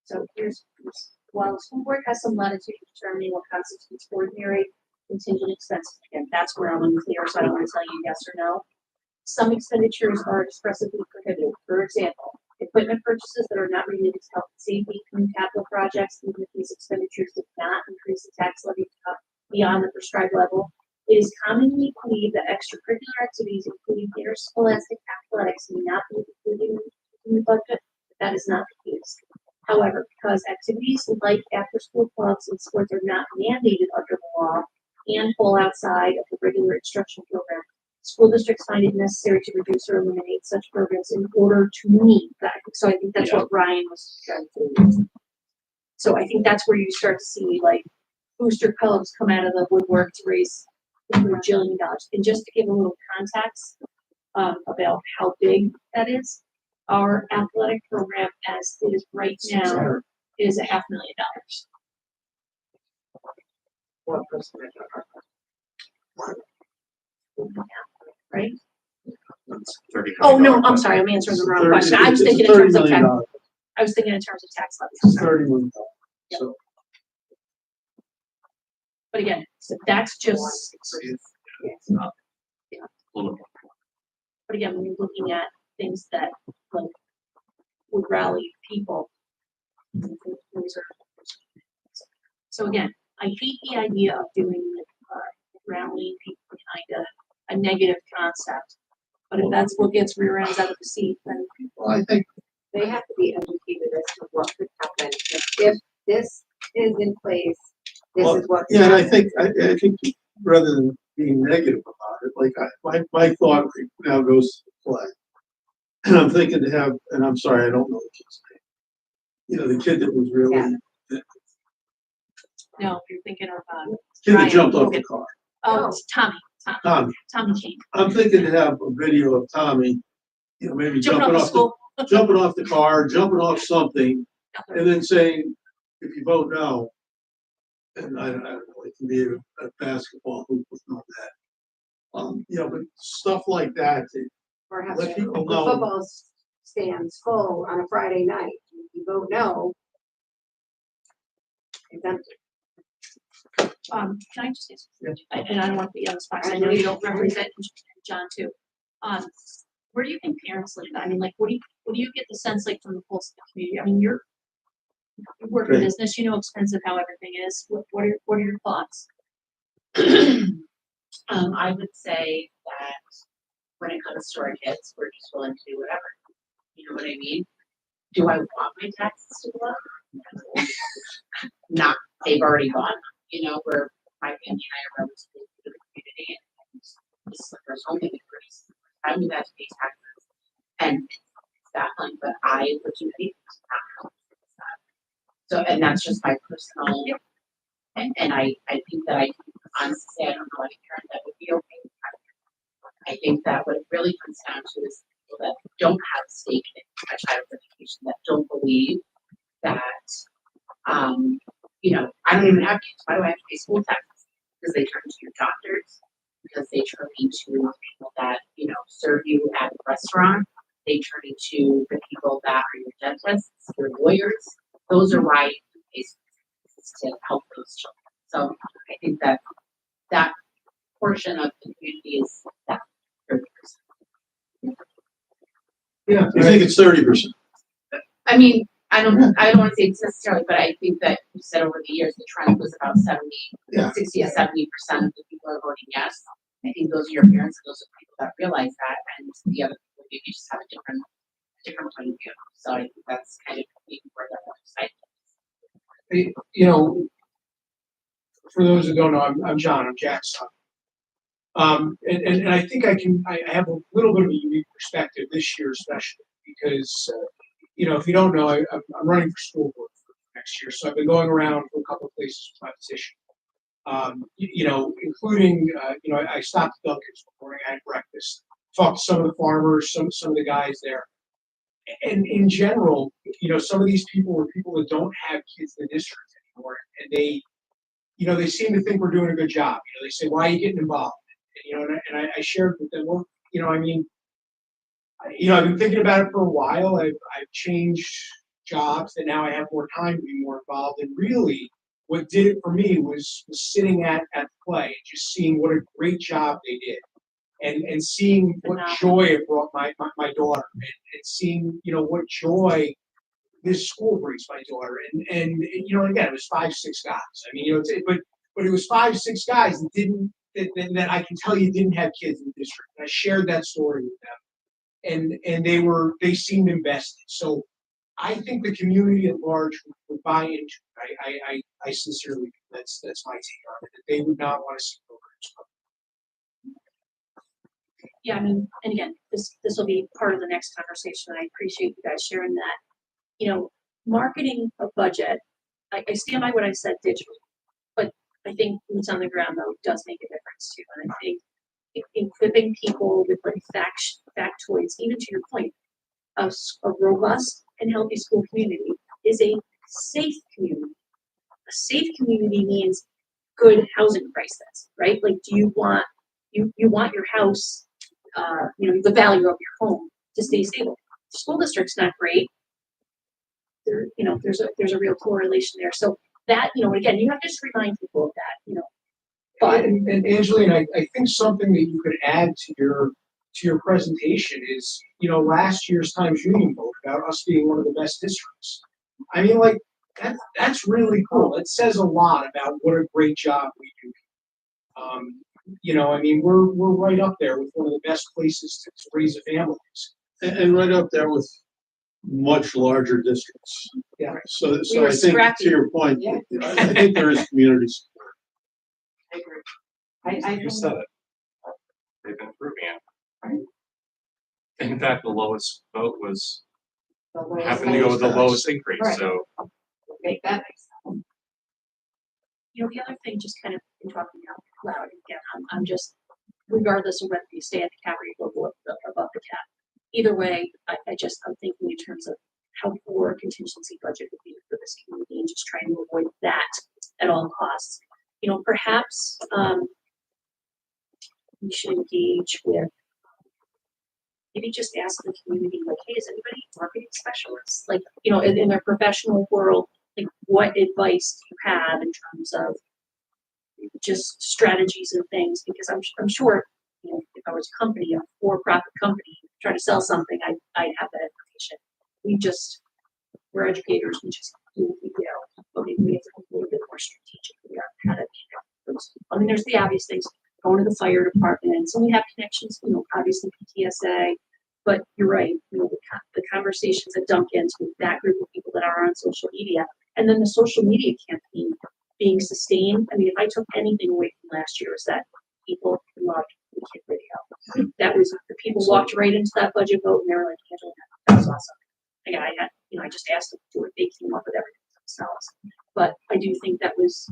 So while the school board has some latitude in determining what constitutes ordinary contingent expenses, again, that's where I'm unclear, so I don't want to tell you yes or no. Some expenditures are expressly prohibited. For example, equipment purchases that are not related to health and safety, and capital projects, even if these expenditures did not increase the tax levy beyond the prescribed level. It is commonly believed that extracurricular activities, including interscholastic athletics, may not be included in the budget, but that is not the case. However, because activities like after-school clubs and sports are not mandated under the law and fall outside of the regular instruction program, school districts find it necessary to reduce or eliminate such programs in order to meet that. So I think that's what Ryan was trying to do. So I think that's where you start to see like booster clubs come out of the woodwork to raise $1 bajillion. And just to give a little context about how big that is, our athletic program as it is right now is $500,000. One percent. Right? That's $30 Oh, no, million I'm sorry, I'm answering the wrong 30 question. I was it's thinking in $30 terms of million. tax, I was thinking in terms of tax levies. It's $30 million. So But again, so that's just, but again, when you're looking at things that like would rally people. those are- So again, I hate the idea of doing rallying people behind a negative concept. But if that's what gets rear ends out of the seat, then well, I think They have to be educated as to what could happen if this is in place. This Well, is what. yeah, and I think rather than being negative about it, like my thought now goes to the play. And I'm thinking to have, and I'm sorry, I don't know the kid's name. You know, the kid that was really, Yeah. no, if you're thinking of kid that Ryan, jumped off okay. the car. oh, it's Tommy Kane. I'm thinking to have a video of Tommy, you know, maybe Jumping jumping off the off school. jumping off the car, jumping off something, and then saying, if you vote no, and I don't know, it can be a basketball hoop with no net. You know, but stuff like that, Or have let people the know. football stands full on a Friday night. If you vote no, it's empty. Can I just ask, Yeah. and I don't want to be on the spot, 'cause I know you don't represent John too. Where do you think parents live? I mean, like, what do you get the sense like from the pulse of the community? I mean, you work in Right. business, you know expensive how everything is. What are your thoughts? I would say that when it comes to our kids, we're just willing to do whatever. You know what I mean? Do I want my taxes to go up? Not, they've already gone. You know, my family and I are relatively to the community, and this is the first home increase. I do that to pay taxes, and it's baffling, but I would do anything to not help with that. So, and that's just my personal. And I think that I can honestly say I don't know any parent that would be okay with that. I think that what it really comes down to is people that don't have a stake in a child's education, that don't believe that, you know, I don't even have kids. Why do I have to pay school taxes? Because they turn to your doctors, because they turn into people that, you know, serve you at the restaurant. They turn into the people that are your dentists, your lawyers. Those are why you pay to help those children. So I think that portion of the community is that 30%. Yeah, I think it's 30%. I mean, I don't want to say it's necessarily, but I think that you said over the years, the trend was about 60 to 70% of the people are voting yes. I think those are your parents, and those are people that realize that, and the other people maybe just have a different point of view. So I think that's kind of where that website. You know, for those who don't know, I'm John, I'm Jack's son. And I think I have a little bit of a unique perspective this year, especially because, you know, if you don't know, I'm running for school board for next year. So I've been going around to a couple of places with my position. You know, including, you know, I stopped at Dunkin's this morning, I had breakfast, talked to some of the farmers, some of the guys there. And in general, you know, some of these people were people that don't have kids in the district anymore, and they, you know, they seem to think we're doing a good job. You know, they say, "Why are you getting involved?" And, you know, and I shared with them, well, you know, I mean, you know, I've been thinking about it for a while. I've changed jobs, and now I have more time to be more involved. And really, what did it for me was sitting at the play and just seeing what a great job they did, and seeing what joy it brought my daughter, and seeing, you know, what joy this school brings my daughter. And you know, again, it was 5, 6 guys. I mean, you know, but it was 5, 6 guys that didn't that I can tell you didn't have kids in the district. And I shared that story with them, and they seemed invested. So I think the community at large would buy into it. I sincerely, that's my take on it. That they would not want to see programs. Yeah, I mean, and again, this will be part of the next conversation. I appreciate you guys sharing that. You know, marketing a budget, I stand by what I said digitally, but I think boots on the ground though does make a difference too. And I think equipping people with like factoids, even to your point, a robust and healthy school community is a safe community. A safe community means good housing prices, right? Like, do you want you want your house, you know, the value of your home to stay stable. School district's not great. There, you know, there's a real correlation there. So that, you know, again, you have to just remind people of that, you know. But And Angeline, I think something that you could add to your presentation is, you know, last year's Times Union vote about us being one of the best districts. I mean, like, that's really cool. It says a lot about what a great job we do. You know, I mean, we're right up there with one of the best places to raise a family. And right up there with much larger districts. Yeah. So were I think scrappy. to your point, Yeah. I think there is community support. I agree. You said it. They've been improving it. In fact, the lowest vote was The lowest happened to go with the Right. lowest increase, Right. so. Make that make sense. you know, the other thing, just kind of in talking out loud, again, I'm just, regardless of whether you stay at the cap or you go above the cap, either way, I'm thinking in terms of how poor a contingency budget would be for this community and just trying to avoid that at all costs. You know, perhaps we should engage with, maybe just ask the community, like, hey, is anybody marketing specialists? Like, you know, in their professional world, like, what advice do you have in terms of just strategies and things? Because I'm sure, you know, if I was a company, a for-profit company, trying to sell something, I'd have that information. We're educators, we just do, you know, but we have to be a little bit more strategic. We are kind of, you know, I mean, there's the obvious things, going to the fire department, so we have connections, you know, obviously PTSA, but you're right, you know, the conversations at Dunkin's with that group of people that are on social media, and then the social media campaign being sustained. I mean, if I took anything away from last year, is that people loved the kid video. That was, the people walked right into that budget vote and they were like, Angela, that was awesome. Again, I just asked them to do it, they came up with everything themselves. But I do think that was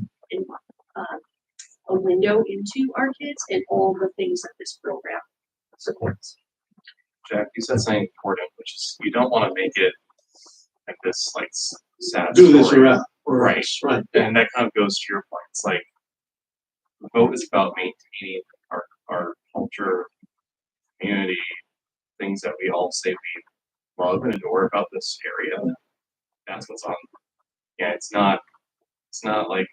a window into our kids and all the things that this program supports. Jack, you said something important, which is you don't want to make it like this, like sad Do this story. around. Right. Right. And that kind of goes to your point. It's like the vote is about maintaining our culture, community, things that we all say we love and adore about this area. That's what's on. Yeah, it's not like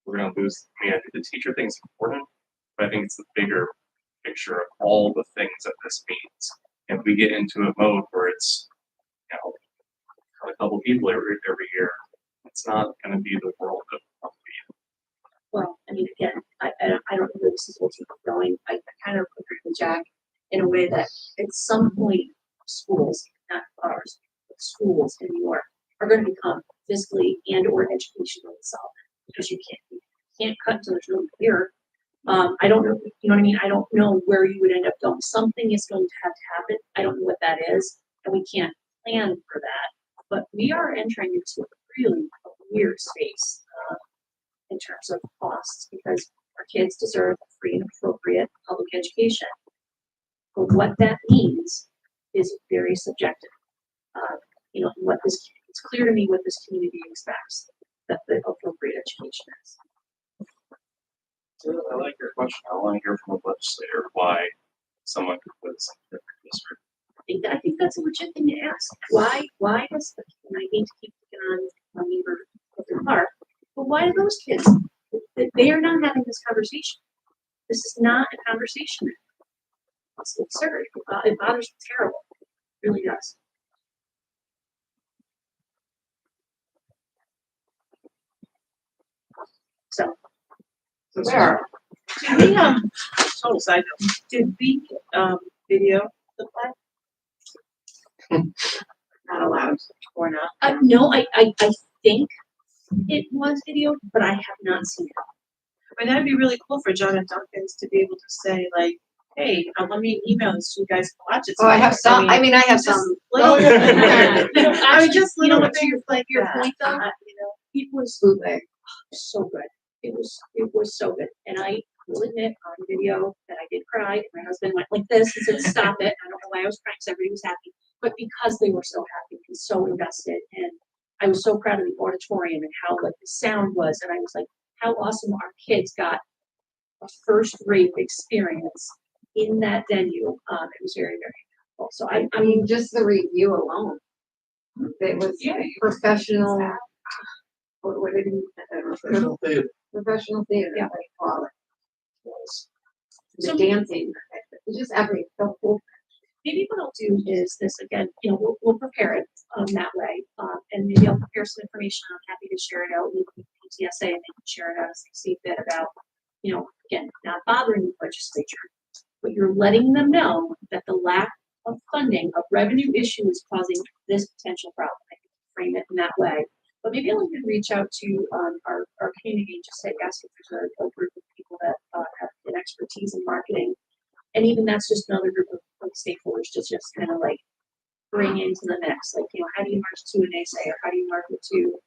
we're gonna lose. I mean, I think the teacher thing is important, but I think it's the bigger picture of all the things that this means. If we get into a mode where it's, you know, a couple people every year, it's not going to be the world that we in. Well, I mean, again, I don't know where this is ultimately going. I kind of agree with Jack in a way that at some point schools, not ours, but schools in New York are going to become physically and or educationally solvent because you can't cut until there's no clear. I don't know, you know what I mean? I don't know where you would end up going. Something is going to have to happen. I don't know what that is, and we can't plan for that. But we are entering into a really weird space. in terms of costs, because our kids deserve free and appropriate public education. But what that means is very subjective. You know, it's clear to me what this community expects that the appropriate education is. I like your question. I want to hear from a legislator why someone could put something in their district. I think that's a legit thing to ask. Why does the, and I hate to keep picking on my neighbor with their car, but why do those kids, they are not having this conversation. This is not a conversation. It's absurd. It bothers me terrible. It really does. So, Where? Did we, total side note, did we, video the flag Not allowed. or not? no, I think it was video, but I have not seen it. I mean, that'd be really cool for John and Duncans to be able to say like, hey, let me email this to you guys to watch it. Oh, I have some, I mean, I have just some. little- You know, I mean, just little to things like your that, point though, you know? it was Bootleg. so good. It was so good. And I will admit on video that I did cry. And my husband went like this and said, stop it. I don't know why I was crying because everybody was happy. But because they were so happy and so invested. And I was so proud of the auditorium and how like the sound was. And I was like, how awesome our kids got a first-rate experience in that venue. It was very, very cool. So I mean, just the review alone. It was professional. What did he? Professional theater. Professional theater, Yeah. they call it. The So- dancing, just the whole. maybe what I'll do is this again, you know, we'll prepare it that way. And maybe I'll prepare some information. I'm happy to share it out with PTSA and they can share it out as they see fit about, you know, again, not bothering the legislature, but you're letting them know that the lack of funding, of revenue issue is causing this potential problem. I can frame it in that way. But maybe I'll even reach out to our community and just say, ask if there's a group of people that have an expertise in marketing. And even that's just another group of stakeholders to just kind of like bring into the mix. Like, you know, how do you market to a naysayer? How do you market to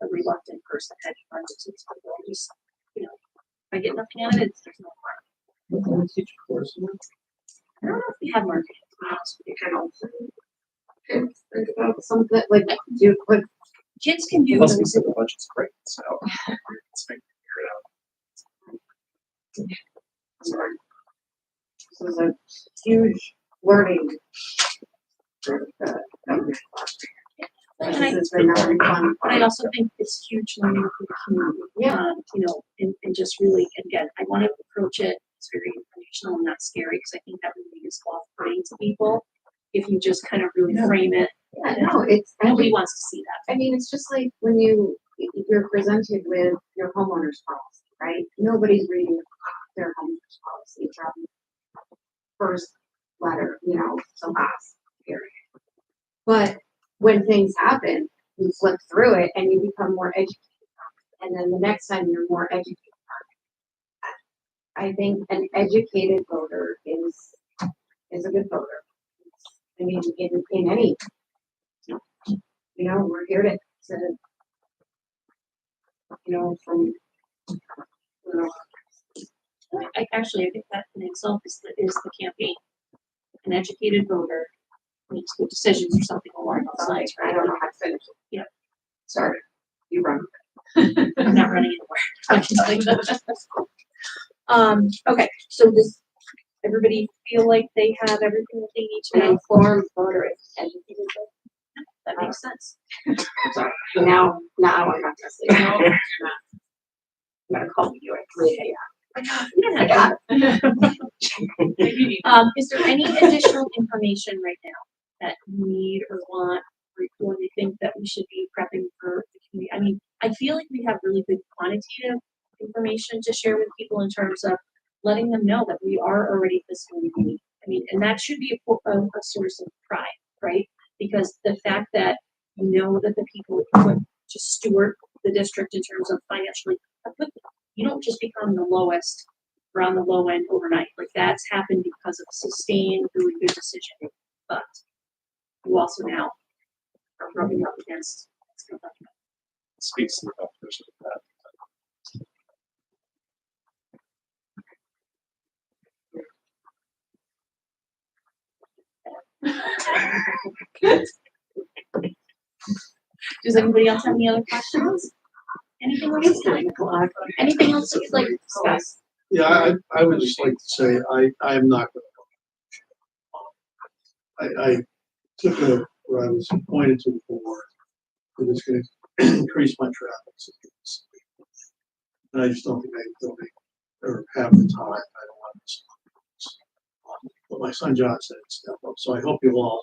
a reluctant person? How do you market to these people? Just, you know, if I get enough candidates, there's no harm. Teach course. I don't know if we have marketing, to be honest with you. I don't think about something like do like Kids can do Unless we those. say the budget's great, so let's make figure it out. Sorry. this is a huge learning. For the government. And I, This has been very fun. but I also think it's huge learning for the community. Yeah. You know, and just really, again, I want to approach it, it's very informational and not scary, because I think that really is off-putting to people. If you just kind of really frame it, Yeah, no, it's, nobody wants to see that. I mean, it's just like when you're presented with your homeowner's policy, right? Nobody's reading their homeowner's policy from first letter, you know, to last, period. But when things happen, you flip through it and you become more educated. And then the next time you're more educated. I think an educated voter is a good voter. I mean, in any, you know, we're here to, you know, from, you know, I think that in itself is the campaign. An educated voter makes good decisions or something along those lines, I right? don't know how to finish it. Yeah. Sorry, you run. I'm not running anywhere. I can tell you that. Okay, so does everybody feel like they have everything that they need to An know? informed voter is educated voter. That makes sense. Sorry, now I'm not listening. No, I'm gonna call you at 3 a.m. you don't have that. Is there any additional information right now that you need or want, or you think that we should be prepping for the community? I mean, I feel like we have really good quantitative information to share with people in terms of letting them know that we are already fiscally unique. I mean, and that should be a source of pride, right? Because the fact that you know that the people who put to steward the district in terms of financially, you don't just become the lowest or on the low end overnight. Like that's happened because of sustained, really good decision. But you also now are rubbing up against. Speaks to the definition of that. Does anybody else have any other questions? Anything else? Anything else that you'd like to discuss? Yeah, I would just like to say, I am not gonna. I took what I was appointed to the board, that it's gonna increase my traffic. And I just don't think I don't make, or have the time, I don't want this. But my son John said step up, so I hope you all,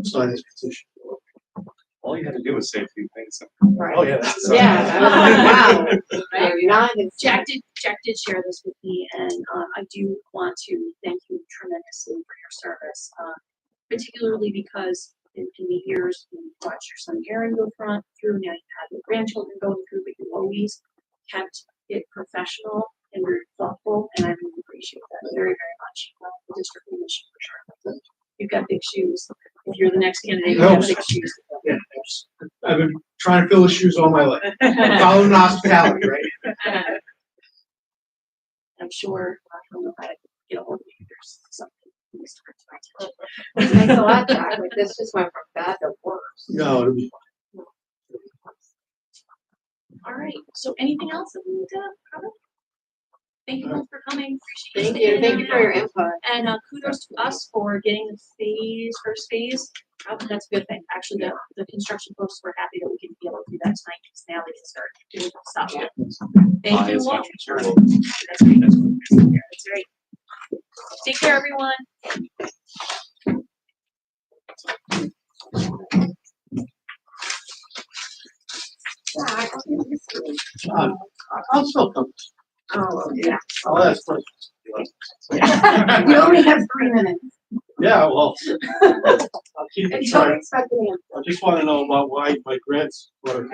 sign this petition. All you had to do was say a few things. Right. Oh, yeah. that's- Yeah, wow. Jack did share this with me, and I do want to thank you tremendously for your service, particularly because in the years you watched your son Aaron go through, now you've had your grandchildren going through, but you always kept it professional and very thoughtful, and I really appreciate that very, very much. The district leadership for sure. You've got big shoes. If you're the next candidate, you have big shoes. Yeah, I've been trying to fill the shoes all my life. Following hospitality, right? I'm sure he'll know how to get a hold of you. if There's something he needs to bring to my attention. Thanks a lot, Jack, but this just went from bad to worse. No, it'll be All right, so anything else that we need to cover? Thank you both for coming. Appreciate Thank you, thank you for your staying. input. And kudos to us for getting the first phase. That's a good thing. Actually, the construction folks were happy that we can be able to do that tonight, because now they can start doing stuff. Thank you It's all. much sure. That's great. That's great. Take care, everyone. I'll still come. Oh, yeah. I'll ask questions. You only have 3 minutes. Yeah, well. I'll keep it And short. don't expect an answer. I just wanna know about why my grants, what are